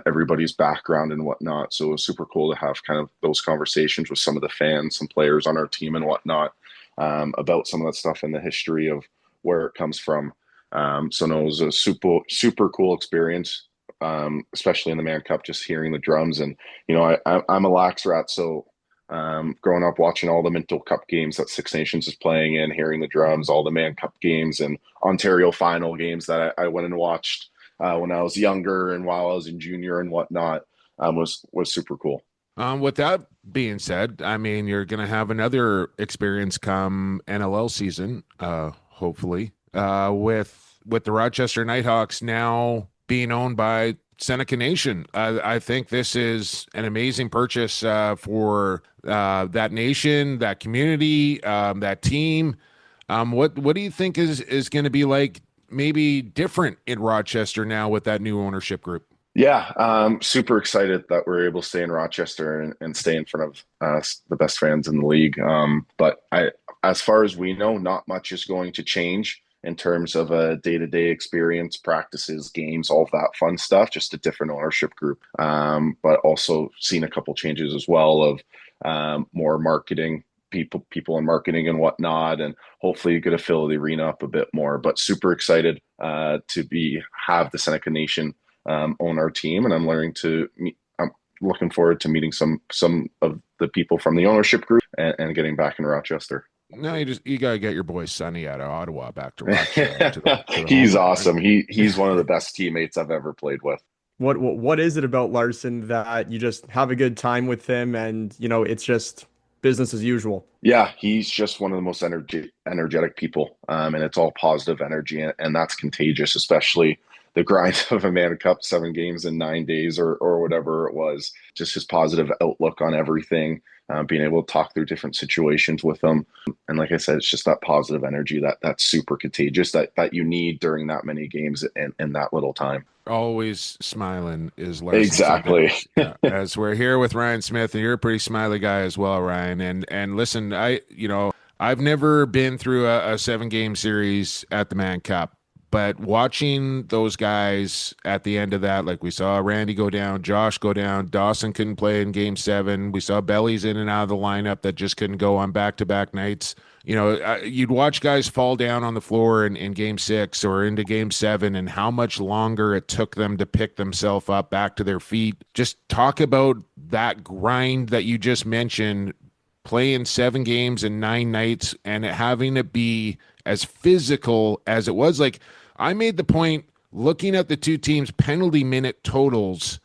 everybody's background and whatnot. So it was super cool to have kind of those conversations with some of the fans, some players on our team and whatnot, about some of that stuff and the history of where it comes from. So no, it was a super cool experience, especially in the Mann Cup, just hearing the drums. And, you know, I'm a Lax rat, so growing up watching all the Minto Cup games that Six Nations is playing in, hearing the drums, all the Mann Cup games and Ontario final games that I went and watched when I was younger and while I was in junior and whatnot, was super cool. With that being said, I mean, you're going to have another experience come NLL season, hopefully, with the Rochester Nighthawks now being owned by Seneca Nation. I think this is an amazing purchase for that nation, that community, that team. What do you think is going to be like maybe different in Rochester now with that new ownership group? Yeah, super excited that we're able to stay in Rochester and stay in front of the best fans in the league. But as far as we know, not much is going to change in terms of a day-to-day experience, practices, games, all of that fun stuff, just a different ownership group. But also seen a couple changes as well of more marketing, people in marketing and whatnot, and hopefully going to fill the arena up a bit more. But super excited to have the Seneca Nation own our team, and I'm looking forward to meeting some of the people from the ownership group and getting back in Rochester. No, you gotta get your boy Sonny out of Ottawa back to Rochester. He's awesome. He's one of the best teammates I've ever played with. What is it about Larson that you just have a good time with him and, you know, it's just business as usual? Yeah, he's just one of the most energetic people, and it's all positive energy, and that's contagious, especially the grind of a Mann Cup, 7 games in 9 days or whatever it was. Just his positive outlook on everything, being able to talk through different situations with him. And like I said, it's just that positive energy that's super contagious that you need during that many games in that little time. Always smiling is Larson. Exactly. As we're here with Ryan Smith, and you're a pretty smiley guy as well, Ryan. And listen, I've never been through a 7-game series at the Mann Cup. But watching those guys at the end of that, like we saw Randy go down, Josh go down, Dawson couldn't play in Game 7. We saw Bellies in and out of the lineup that just couldn't go on back-to-back nights. You know, you'd watch guys fall down on the floor in Game 6 or into Game 7 and how much longer it took them to pick themselves up back to their feet. Just talk about that grind that you just mentioned, playing 7 games in 9 nights and having it be as physical as it was. Like, I made the point looking at the two teams' penalty minute totals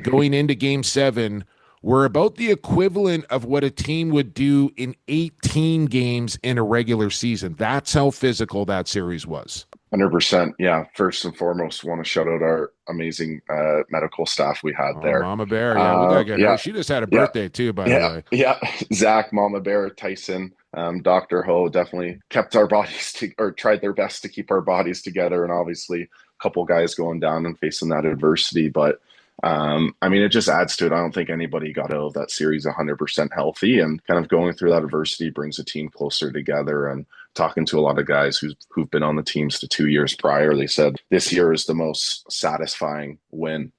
going into Game 7 were about the equivalent of what a team would do in 18 games in a regular season. That's how physical that series was. 100%. Yeah. First and foremost, want to shout out our amazing medical staff we had there. Mama Bear. Yeah, we got to get her. She just had a birthday too, by the way. Yeah. Zach, Mama Bear, Tyson, Dr. Ho definitely kept our bodies or tried their best to keep our bodies together. And obviously a couple guys going down and facing that adversity. But I mean, it just adds to it. I don't think anybody got out of that series 100% healthy, and kind of going through that adversity brings a team closer together. And talking to a lot of guys who've been on the teams the 2 years prior, they said this year is the most satisfying win,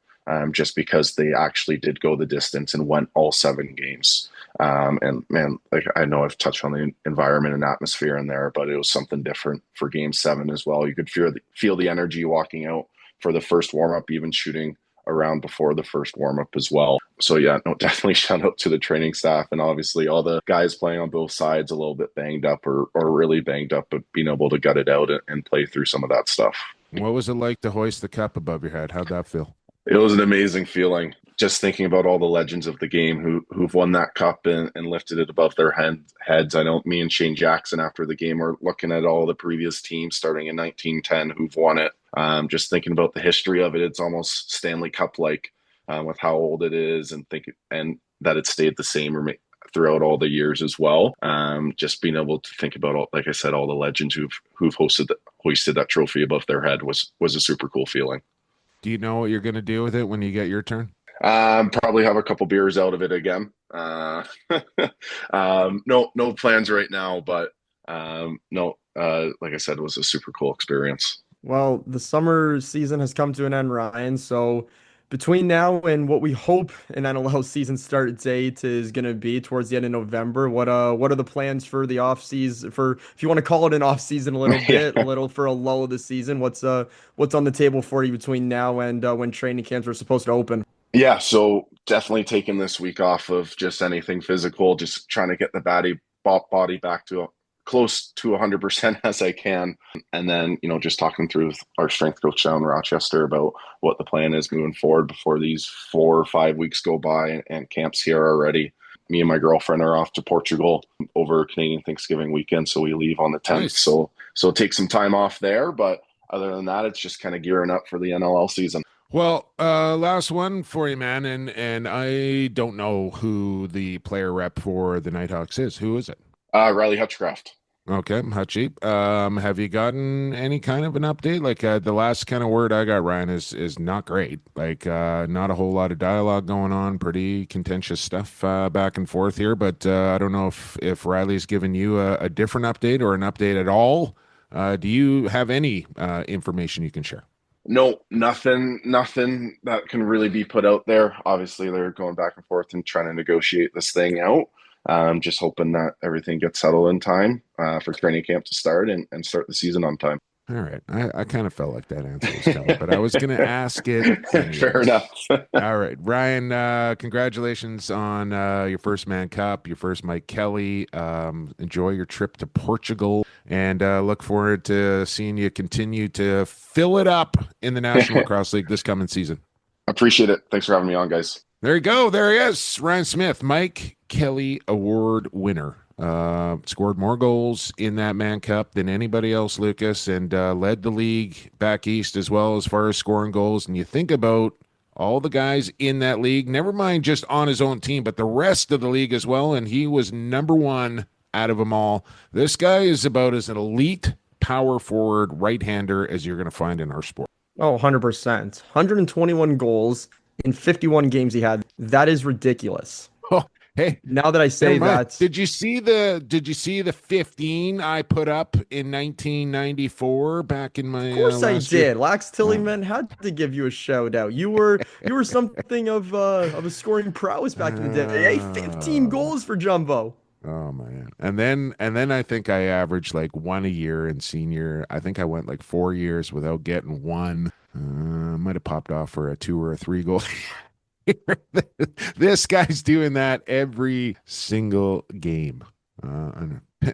just because they actually did go the distance and went all 7 games. And man, like I know I've touched on the environment and atmosphere in there, but it was something different for Game 7 as well. You could feel the energy walking out for the first warm up, even shooting around before the first warm-up as well. So yeah, no, definitely shout out to the training staff and obviously all the guys playing on both sides a little bit banged up or really banged up, but being able to gut it out and play through some of that stuff. What was it like to hoist the cup above your head? How'd that feel? It was an amazing feeling. Just thinking about all the legends of the game who've won that cup and lifted it above their heads. I know me and Shane Jackson after the game were looking at all the previous teams starting in 1910 who've won it. Just thinking about the history of it, it's almost Stanley Cup-like with how old it is, and that it stayed the same throughout all the years as well. Just being able to think about like I said, all the legends who've hoisted that trophy above their head was a super cool feeling. Do you know what you're going to do with it when you get your turn? Probably have a couple beers out of it again. No plans right now, but no, like I said, it was a super cool experience. Well, the summer season has come to an end, Ryan. So between now and what we hope an NLL season start date is going to be towards the end of November, what are the plans for the off season, for, if you want to call it an off season a little bit, a little for a lull of the season? What's on the table for you between now and when training camps are supposed to open? Yeah, so definitely taking this week off of just anything physical, just trying to get the body back to close to 100% as I can. And then, just talking through with our strength coach down in Rochester about what the plan is moving forward before these 4 or 5 weeks go by and camps here already. Me and my girlfriend are off to Portugal over Canadian Thanksgiving weekend, so we leave on the 10th. Nice. So take some time off there, but other than that, it's just kind of gearing up for the NLL season. Well, last one for you, man, and I don't know who the player rep for the Nighthawks is. Who is it? Riley Hutchcraft. Okay, Hutchie. Have you gotten any kind of an update? Like the last kind of word I got, Ryan, is not great. Like not a whole lot of dialogue going on. Pretty contentious stuff back and forth here. But I don't know if Riley's given you a different update or an update at all. Do you have any information you can share? No, nothing that can really be put out there. Obviously, they're going back and forth and trying to negotiate this thing out. Just hoping that everything gets settled in time for training camp to start and start the season on time. All right. I kind of felt like that answer was coming, but I was going to ask it anyways. Fair enough. All right. Ryan, congratulations on your first Mann Cup, your first Mike Kelley. Enjoy your trip to Portugal, and look forward to seeing you continue to fill it up in the National Lacrosse League this coming season. Appreciate it. Thanks for having me on, guys. There you go. There he is. Ryan Smith, Mike Kelley Award winner. Scored more goals in that Mann Cup than anybody else, Lucas, and led the league back east as well as far as scoring goals. And you think about all the guys in that league, never mind just on his own team, but the rest of the league as well, and he was number one out of them all. This guy is about as an elite power forward right-hander as you're going to find in our sport. Oh, 100%. 121 goals in 51 games he had. That is ridiculous. Oh, hey, now that I say that, did you see the 15 I put up in 1994 back in my? Of course I did. Year? Lax Tillyman had to give you a shout out. You were something of a scoring prowess back in the day. Hey, 15 goals for Jumbo. Oh man. And then I think I averaged like one a year in senior. I think I went like 4 years without getting one. Might have popped off for a 2 or a 3 goal. This guy's doing that every single game.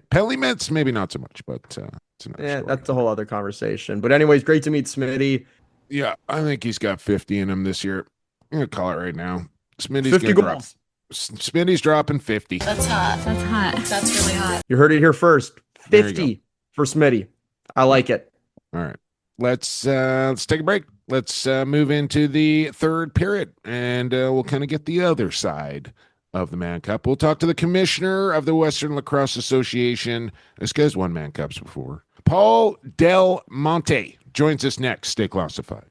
Penalty minutes, maybe not so much, but it's that's a whole other conversation. But anyways, great to meet Smitty. Yeah, I think he's got 50 in him this year. I'm gonna call it right now. Smitty's 50 goals. Smitty's dropping 50. That's hot. That's hot. That's really hot. You heard it here first. 50 for Smitty. I like it. All right. Let's take a break. Let's move into the third period, and we'll kind of get the other side of the Mann Cup. We'll talk to the commissioner of the Western Lacrosse Association. This guy's won Mann Cups before. Paul Dal Monte joins us next. Stay classified.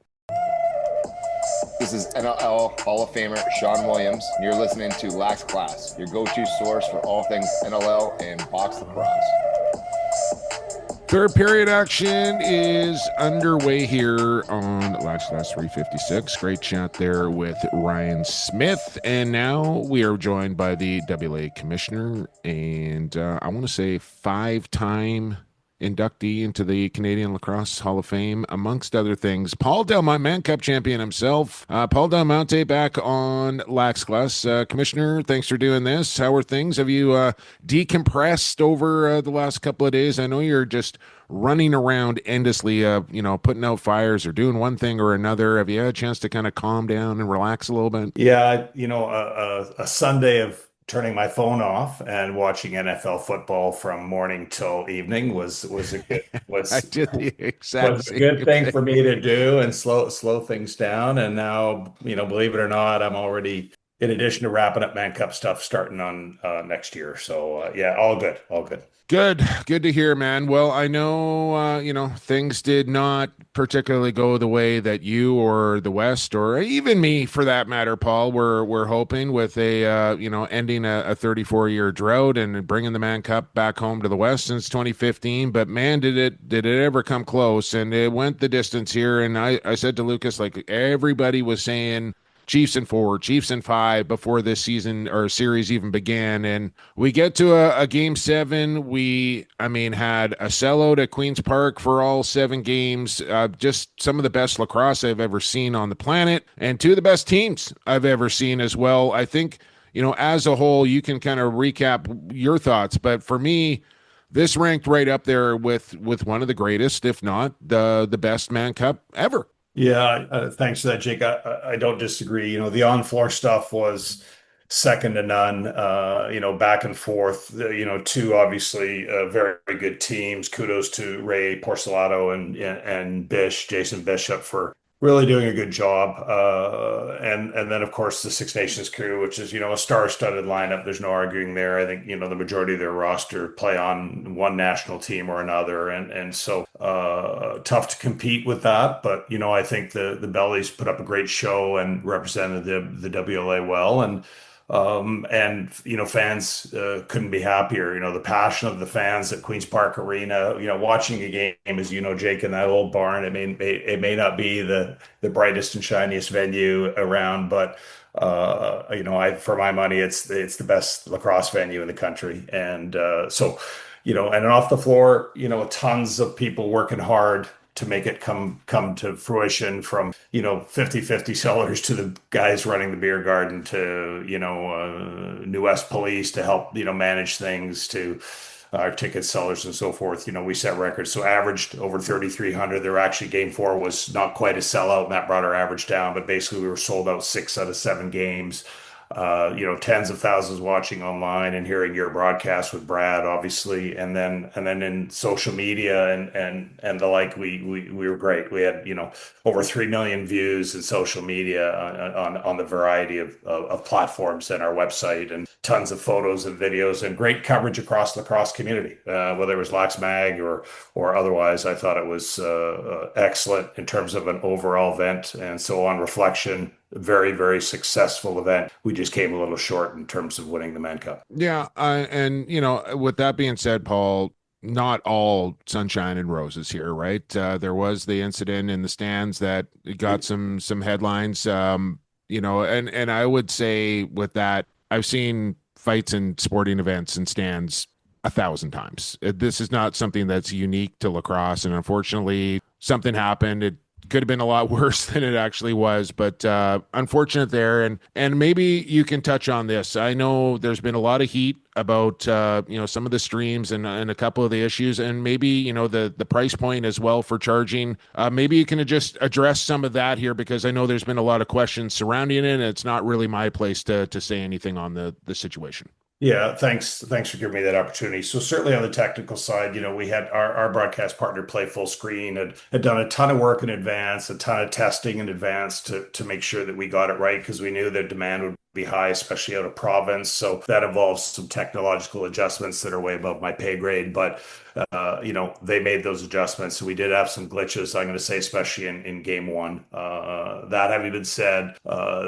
This is NLL Hall of Famer Sean Williams, and you're listening to Lax Class, your go-to source for all things NLL and box lacrosse. Third period action is underway here on Lax Class 356. Great chat there with Ryan Smith. And now we are joined by the WLA commissioner and I want to say 5-time inductee into the Canadian Lacrosse Hall of Fame, amongst other things. Paul Dal Monte, Mann Cup champion himself. Paul Dal Monte back on Lax Class. Commissioner, thanks for doing this. How are things? Have you decompressed over the last couple of days? I know you're just running around endlessly, putting out fires or doing one thing or another. Have you had a chance to kind of calm down and relax a little bit? Yeah, a Sunday of turning my phone off and watching NFL football from morning till evening was a good I was did the exact was a same good thing thing. for me to do and slow things down. And now, believe it or not, I'm already, in addition to wrapping up Man Cup stuff, starting on next year. So yeah, all good. Good to hear, man. Well, I know, things did not particularly go the way that you or the West, or even me, for that matter, Paul, were hoping with ending a 34-year drought and bringing the Man Cup back home to the West since 2015. But man, did it ever come close? And it went the distance here. And I said to Lucas, like everybody was saying, Chiefs in 4, Chiefs in 5 before this season or series even began. And we get to a game 7. Had a sellout at Queen's Park for all 7 games. Just some of the best lacrosse I've ever seen on the planet, and 2 of the best teams I've ever seen as well. I think, as a whole, you can kind of recap your thoughts. But for me, this ranked right up there with one of the greatest, if not the best Man Cup ever. Yeah, thanks for that, Jake. I don't disagree. The on-floor stuff was second to none. Back and forth. 2 obviously very, very good teams. Kudos to Ray Porcelato and Jason Bishop for really doing a good job. And then of course the Six Nations crew, which is a star-studded lineup. There's no arguing there. I think the majority of their roster play on one national team or another, and so tough to compete with that. But I think the Bellies put up a great show and represented the WLA well, and fans couldn't be happier. The passion of the fans at Queens Park Arena. Watching a game, as Jake, in that old barn. It may not be the brightest and shiniest venue around, but for my money, it's the best lacrosse venue in the country. And and off the floor, tons of people working hard to make it come to fruition, from 50-50 sellers to the guys running the beer garden to New West Police to help manage things, to our ticket sellers and so forth. We set records, so averaged over 3,300. There actually, game 4 was not quite a sellout, and that brought our average down, but basically we were sold out 6 out of 7 games. Tens of thousands watching online and hearing your broadcast with Brad, obviously, and then in social media and the like, we were great. We had over 3 million views in social media on the variety of platforms and our website, and tons of photos and videos and great coverage across the lacrosse community, whether it was Lax Mag or otherwise. I thought it was excellent in terms of an overall event, and so on reflection, very, very successful event. We just came a little short in terms of winning the Man Cup. Yeah, and with that being said, Paul, not all sunshine and roses here, right? There was the incident in the stands that got some headlines. And I would say with that, I've seen fights in sporting events and stands 1,000 times. This is not something that's unique to lacrosse, and unfortunately, something happened. It could have been a lot worse than it actually was, but unfortunate there. And maybe you can touch on this. I know there's been a lot of heat about some of the streams and a couple of the issues, and maybe the price point as well for charging. Maybe you can just address some of that here, because I know there's been a lot of questions surrounding it, and it's not really my place to say anything on the situation. Yeah, thanks for giving me that opportunity. So certainly on the technical side, we had our broadcast partner, Play Full Screen, had done a ton of work in advance, a ton of testing in advance to make sure that we got it right, because we knew that demand would be high, especially out of province. So that involves some technological adjustments that are way above my pay grade, but they made those adjustments. So we did have some glitches, I'm going to say, especially in game 1. That having been said,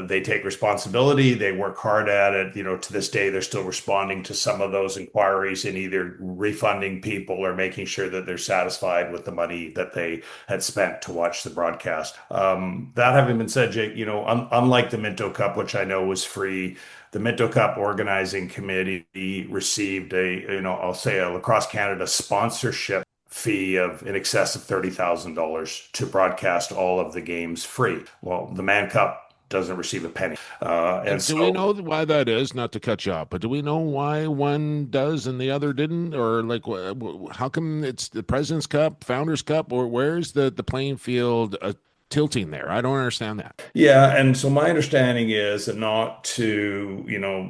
they take responsibility. They work hard at it. To this day, they're still responding to some of those inquiries and either refunding people or making sure that they're satisfied with the money that they had spent to watch the broadcast. That having been said, Jake, unlike the Minto Cup, which I know was free, the Minto Cup organizing committee received I'll say a Lacrosse Canada sponsorship fee of in excess of $30,000 to broadcast all of the games free. Well, the Man Cup doesn't receive a penny. And do we know why that is? Not to cut you off, but do we know why one does and the other didn't? Or how come it's the President's Cup, Founders Cup, or where's the playing field tilting there? I don't understand that. Yeah, and so my understanding is, and not to,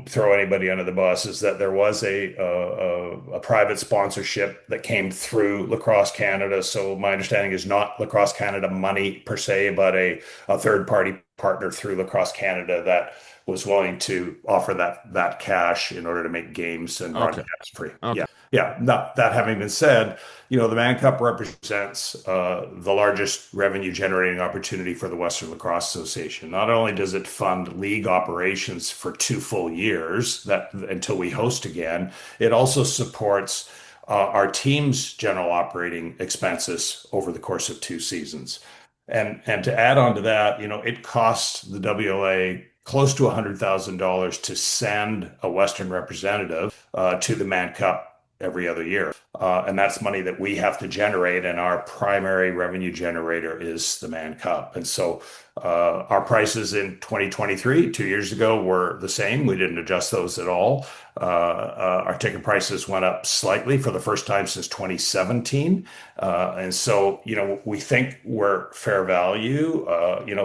throw anybody under the bus, is that there was a private sponsorship that came through Lacrosse Canada. So my understanding is not Lacrosse Canada money per se, but a third party partner through Lacrosse Canada that was willing to offer that cash in order to make games and broadcasts free. Okay. Yeah. That having been said, the Mann Cup represents the largest revenue generating opportunity for the Western Lacrosse Association. Not only does it fund league operations for 2 full years until we host again, it also supports our team's general operating expenses over the course of 2 seasons. And to add on to that, it costs the WLA close to $100,000 to send a Western representative to the Mann Cup every other year. And that's money that we have to generate, and our primary revenue generator is the Mann Cup. And so our prices in 2023, 2 years ago, were the same. We didn't adjust those at all. Our ticket prices went up slightly for the first time since 2017. And so, we think we're fair value.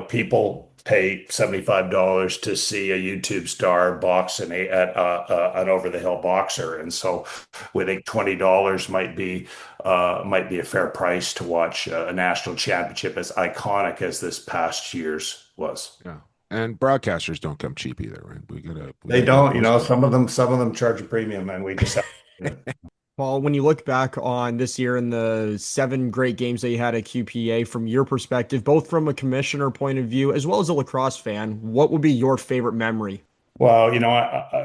People pay $75 to see a YouTube star box an over-the-hill boxer, and so we think $20 might be a fair price to watch a national championship as iconic as this past year's was. Yeah, and broadcasters don't come cheap either, right? They don't. Some of them charge a premium, and we just have. Paul, when you look back on this year and the 7 great games that you had at QPA, from your perspective, both from a commissioner point of view as well as a lacrosse fan, what would be your favorite memory? Well,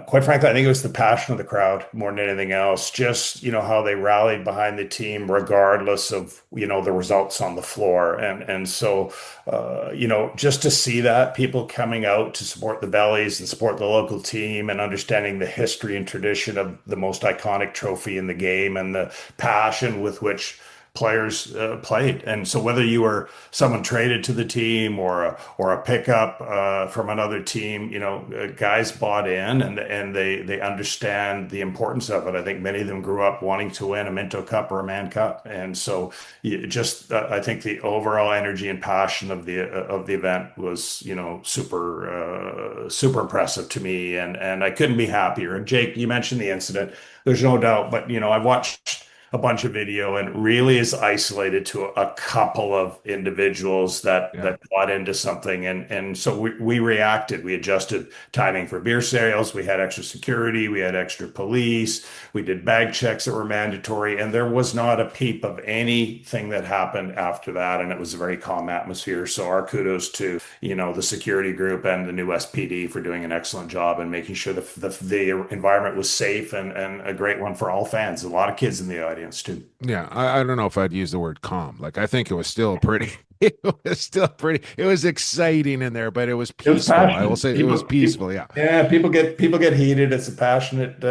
quite frankly, I think it was the passion of the crowd more than anything else. Just, how they rallied behind the team regardless of, the results on the floor. And so, just to see that, people coming out to support the Bellies and support the local team, and understanding the history and tradition of the most iconic trophy in the game, and the passion with which players played. And so whether you were someone traded to the team or a pickup from another team, guys bought in, and they understand the importance of it. I think many of them grew up wanting to win a Minto Cup or a Mann Cup. And so I think the overall energy and passion of the event was, super impressive to me. And I couldn't be happier. And Jake, you mentioned the incident. There's no doubt, but I watched a bunch of video, and really is isolated to a couple of individuals that got into something. And so we reacted. We adjusted timing for beer sales. We had extra security. We had extra police. We did bag checks that were mandatory. And there was not a peep of anything that happened after that. And it was a very calm atmosphere. So our kudos to, the security group and the new SPD for doing an excellent job and making sure the environment was safe and a great one for all fans. A lot of kids in the audience too. Yeah, I don't know if I'd use the word calm. Like, I think it was still pretty. It was exciting in there, but it was peaceful. I will say it was peaceful. Yeah. Yeah. People get heated. It's a passionate,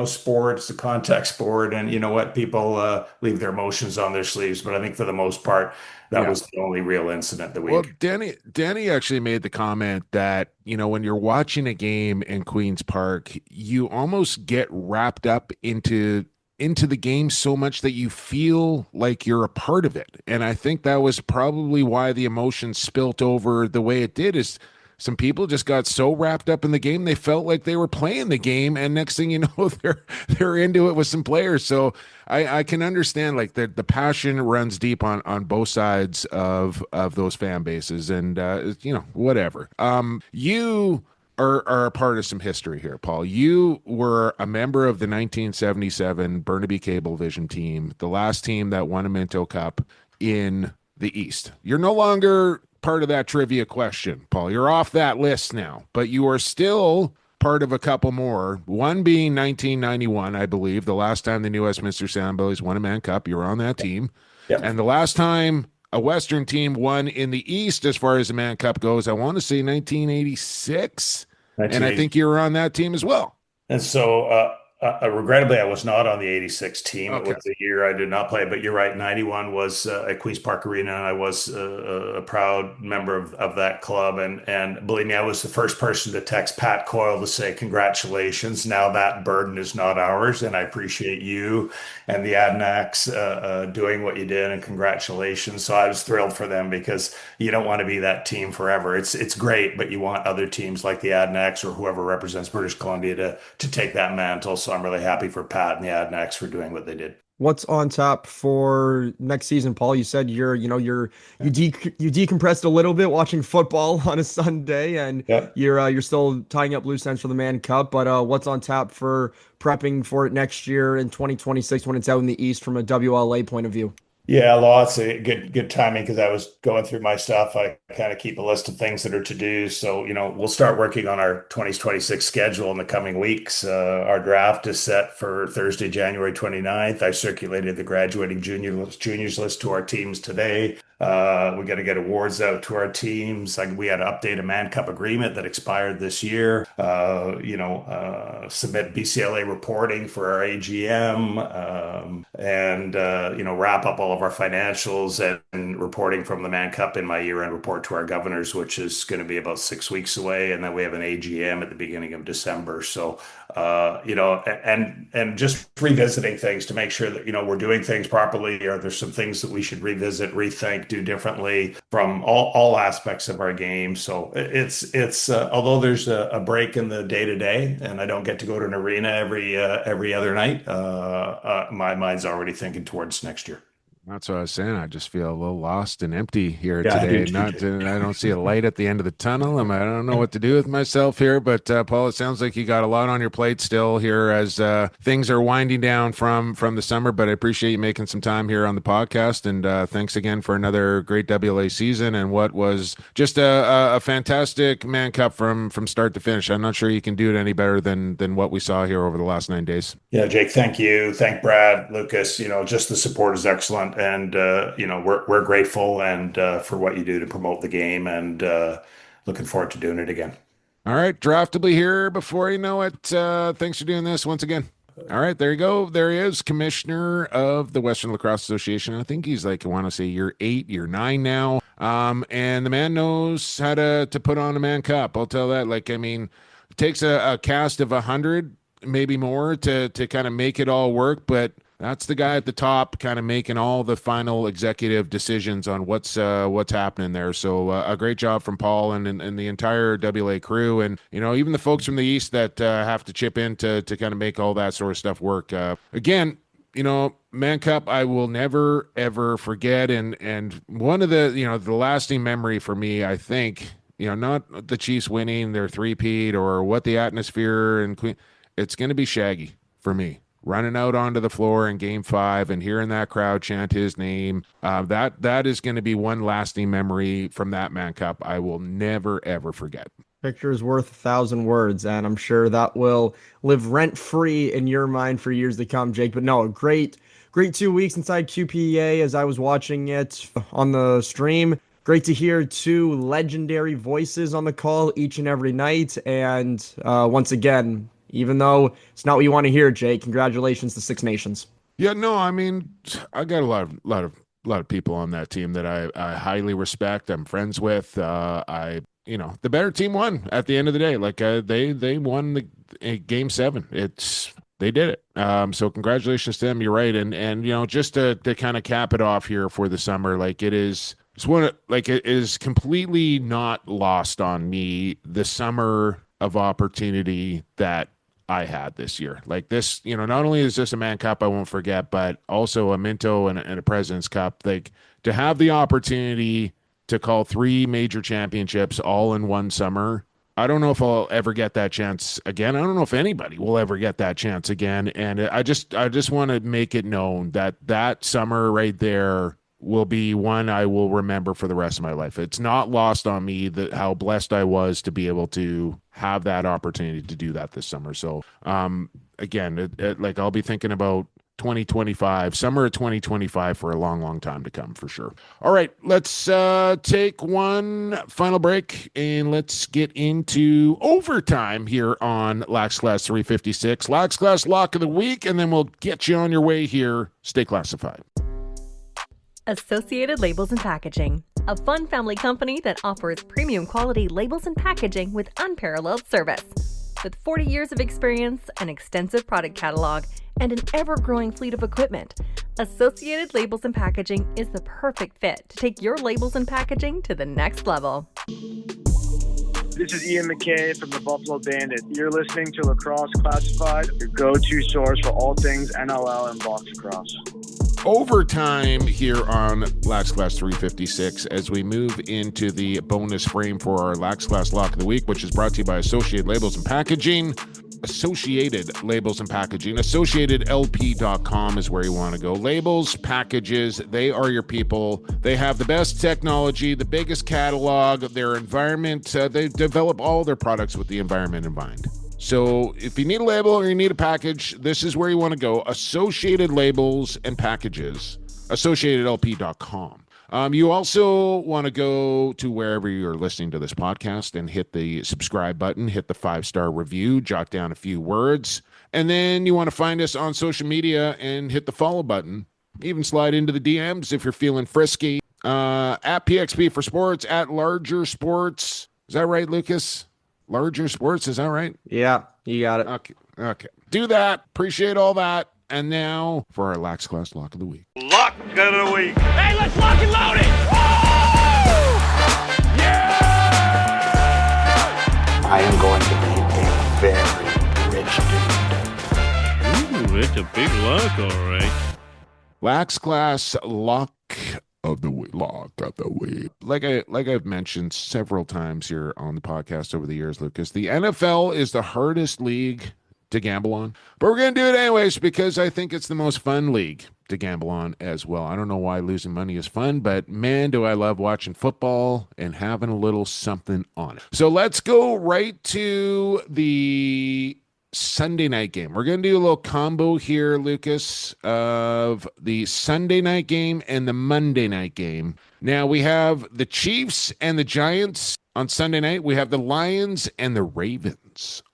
sport. It's a contact sport, and people leave their emotions on their sleeves. But I think for the most part, that was the only real incident that we. Well, Danny actually made the comment that when you're watching a game in Queen's Park, you almost get wrapped up into the game so much that you feel like you're a part of it. And I think that was probably why the emotion spilt over the way it did, is some people just got so wrapped up in the game, they felt like they were playing the game. And next thing you know, they're into it with some players. So I can understand, like, the passion runs deep on both sides of those fan bases, and whatever. You are a part of some history here, Paul. You were a member of the 1977 Burnaby Cablevision team, the last team that won a Minto Cup in the East. You're no longer part of that trivia question, Paul. You're off that list now, but you are still part of a couple more, one being 1991, I believe, the last time the New Westminster Soundbellies won a Mann Cup. You were on that team. Yep. And the last time a Western team won in the East, as far as the Mann Cup goes, I want to say 1986. And I think you were on that team as well. And so Regrettably, I was not on the 86 team. Okay. It was the year I did not play, but you're right. 91 was at Queen's Park Arena, and I was a proud member of that club. And believe me, I was the first person to text Pat Coyle to say, congratulations. Now that burden is not ours. And I appreciate you and the Adnax doing what you did, and congratulations. So I was thrilled for them, because you don't want to be that team forever. It's great, but you want other teams like the Adnax or whoever represents British Columbia to take that mantle. So I'm really happy for Pat and the Adnax for doing what they did. What's on tap for next season, Paul? You said you decompressed a little bit watching football on a Sunday, and you're still tying up loose ends for the Mann Cup. But what's on tap for prepping for it next year in 2026 when it's out in the East from a WLA point of view? Yeah, lots of good timing, because I was going through my stuff. I kind of keep a list of things that are to do. So, we'll start working on our 2026 schedule in the coming weeks. Our draft is set for Thursday, January 29th. I circulated the graduating juniors list to our teams today. We got to get awards out to our teams. We had to update a Mann Cup agreement that expired this year. Submit BCLA reporting for our AGM, and wrap up all of our financials and reporting from the Mann Cup in my year-end report to our governors, which is going to be about 6 weeks away, and then we have an AGM at the beginning of December. So, and just revisiting things to make sure that we're doing things properly. Or there's some things that we should revisit, rethink, do differently from all aspects of our game. So it's although there's a break in the day to day, and I don't get to go to an arena every other night, my mind's already thinking towards next year. That's what I was saying. I just feel a little lost and empty here today. I don't see a light at the end of the tunnel. I don't know what to do with myself here. But Paul, it sounds like you got a lot on your plate still here as things are winding down from the summer. But I appreciate you making some time here on the podcast. And thanks again for another great WLA season and what was just a fantastic Mann Cup from start to finish. I'm not sure you can do it any better than what we saw here over the last 9 days. Yeah, Jake, thank you. Thank Brad, Lucas. Just the support is excellent. And, we're grateful and for what you do to promote the game, and looking forward to doing it again. All right. Draftably here before you know it. Thanks for doing this once again. All right. There you go. There he is, commissioner of the Western Lacrosse Association. I think he's I want to say year 8, year 9 now. And the man knows how to put on a Mann Cup. I'll tell that. It takes a cast of 100, maybe more to kind of make it all work. But that's the guy at the top kind of making all the final executive decisions on what's happening there. So a great job from Paul and the entire WLA crew, and even the folks from the East that have to chip in to kind of make all that sort of stuff work. Again, Mann Cup I will never ever forget, and one of the the lasting memory for me, I think, not the Chiefs winning their three-peat or what the atmosphere and it's going to be Shaggy for me. Running out onto the floor in Game 5 and hearing that crowd chant his name, that is going to be one lasting memory from that Mann Cup I will never, ever forget. Picture is worth 1,000 words, and I'm sure that will live rent-free in your mind for years to come, Jake. But no, great 2 weeks inside QPEA as I was watching it on the stream. Great to hear 2 legendary voices on the call each and every night. And once again, even though it's not what you want to hear, Jake, congratulations to Six Nations. Yeah, no, I got a lot of people on that team that I highly respect. I'm friends with. The better team won at the end of the day. They won the Game 7. They did it. So congratulations to them. You're right. And just to kind of cap it off here for the summer, it is completely not lost on me the summer of opportunity that I had this year. This, not only is this a Mann Cup I won't forget, but also a Minto and a President's Cup. To have the opportunity to call 3 major championships all in one summer, I don't know if I'll ever get that chance again. I don't know if anybody will ever get that chance again. And I just want to make it known that summer right there will be one I will remember for the rest of my life. It's not lost on me how blessed I was to be able to have that opportunity to do that this summer. So again, I'll be thinking about 2025, summer of 2025 for a long, long time to come for sure. All right, let's take one final break and let's get into overtime here on Lax Class 356. Lax Class Lock of the Week, and then we'll get you on your way here. Stay classified. Associated Labels and Packaging, a fun family company that offers premium quality labels and packaging with unparalleled service. With 40 years of experience, an extensive product catalog, and an ever-growing fleet of equipment, Associated Labels and Packaging is the perfect fit to take your labels and packaging to the next level. This is Ian McKay from the Buffalo Bandit. You're listening to Lacrosse Classified, your go-to source for all things NLL and box lacrosse. Overtime here on Lax Class 356 as we move into the bonus frame for our Lax Class Lock of the Week, which is brought to you by Associated Labels and Packaging. Associated Labels and Packaging. AssociatedLP.com is where you want to go. Labels, packages, they are your people. They have the best technology, the biggest catalog, their environment. They develop all their products with the environment in mind. So if you need a label or you need a package, this is where you want to go. Associated Labels and Packages, AssociatedLP.com. You also want to go to wherever you're listening to this podcast and hit the subscribe button, hit the 5-star review, jot down a few words, and then you want to find us on social media and hit the follow button. Even slide into the DMs if you're feeling frisky. At PXP for Sports, at Larger Sports. Is that right, Lucas? Larger Sports, is that right? Yeah, you got it. Okay. Do that. Appreciate all that. And now for our Lax Class Lock of the Week. Lock of the Week. Hey, let's lock and load it. Oh! Yeah! I am going to be a very rich dude. Ooh, it's a big lock, all right. Lax Class Lock of the Week. Lock of the Week. Like I've mentioned several times here on the podcast over the years, Lucas, the NFL is the hardest league to gamble on, but we're going to do it anyways because I think it's the most fun league to gamble on as well. I don't know why losing money is fun, but man, do I love watching football and having a little something on it. So let's go right to the Sunday night game. We're going to do a little combo here, Lucas, of the Sunday night game and the Monday night game. Now we have the Chiefs and the Giants on Sunday night. We have the Lions and the Ravens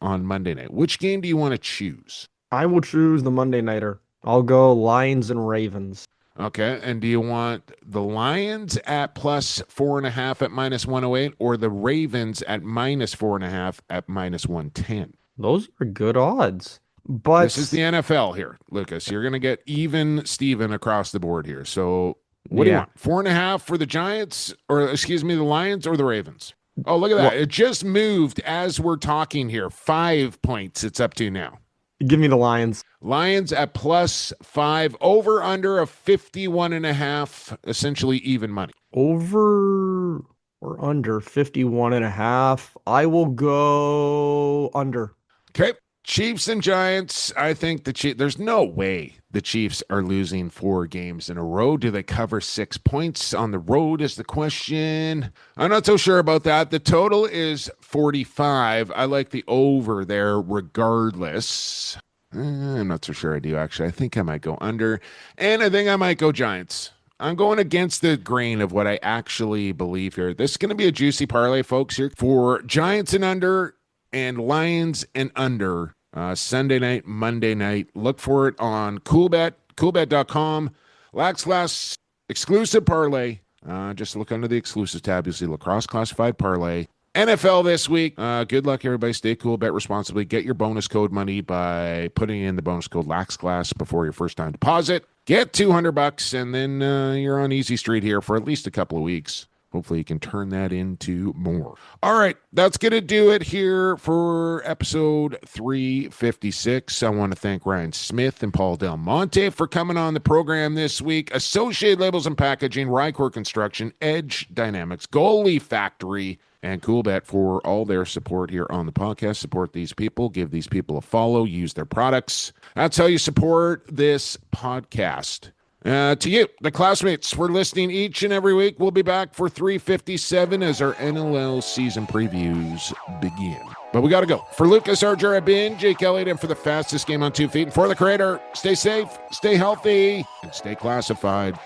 on Monday night. Which game do you want to choose? I will choose the Monday nighter. I'll go Lions and Ravens. Okay. And do you want the Lions at plus 4.5 at minus 108 or the Ravens at minus 4.5 at minus 110? Those are good odds. But this is the NFL here, Lucas. You're going to get even Steven across the board here. So what do you want? 4.5 for the Giants or excuse me, the Lions or the Ravens? Oh, look at that. It just moved as we're talking here. 5 points it's up to now. Give me the Lions. Lions at plus 5, over under of 51.5, essentially even money. Over or under 51.5. I will go under. Okay. Chiefs and Giants. I think the Chiefs, there's no way the Chiefs are losing 4 games in a row. Do they cover 6 points on the road is the question. I'm not so sure about that. The total is 45. I like the over there regardless. I'm not so sure I do, actually. I think I might go under, and I think I might go Giants. I'm going against the grain of what I actually believe here. This is going to be a juicy parlay, folks, here for Giants and under and Lions and under. Sunday night, Monday night. Look for it on CoolBet, coolbet.com. Lax Class exclusive parlay. Just look under the exclusive tab. You'll see Lacrosse Classified parlay. NFL this week. Good luck, everybody. Stay cool, bet responsibly. Get your bonus code money by putting in the bonus code LAXClass before your first time deposit. Get $200, and then you're on easy street here for at least a couple of weeks. Hopefully you can turn that into more. All right, that's going to do it here for episode 356. I want to thank Ryan Smith and Paul Dal Monte for coming on the program this week. Associated Labels and Packaging, Rycor Construction, Edge Dynamics, Goalie Factory, and CoolBet for all their support here on the podcast. Support these people. Give these people a follow. Use their products. That's how you support this podcast. To you, the classmates, for listening each and every week. We'll be back for 357 as our NLL season previews begin. But we got to go. For Lucas Argerabin, Jake Elliott, and for the fastest game on 2 feet, and for the creator, stay safe, stay healthy, and stay classified.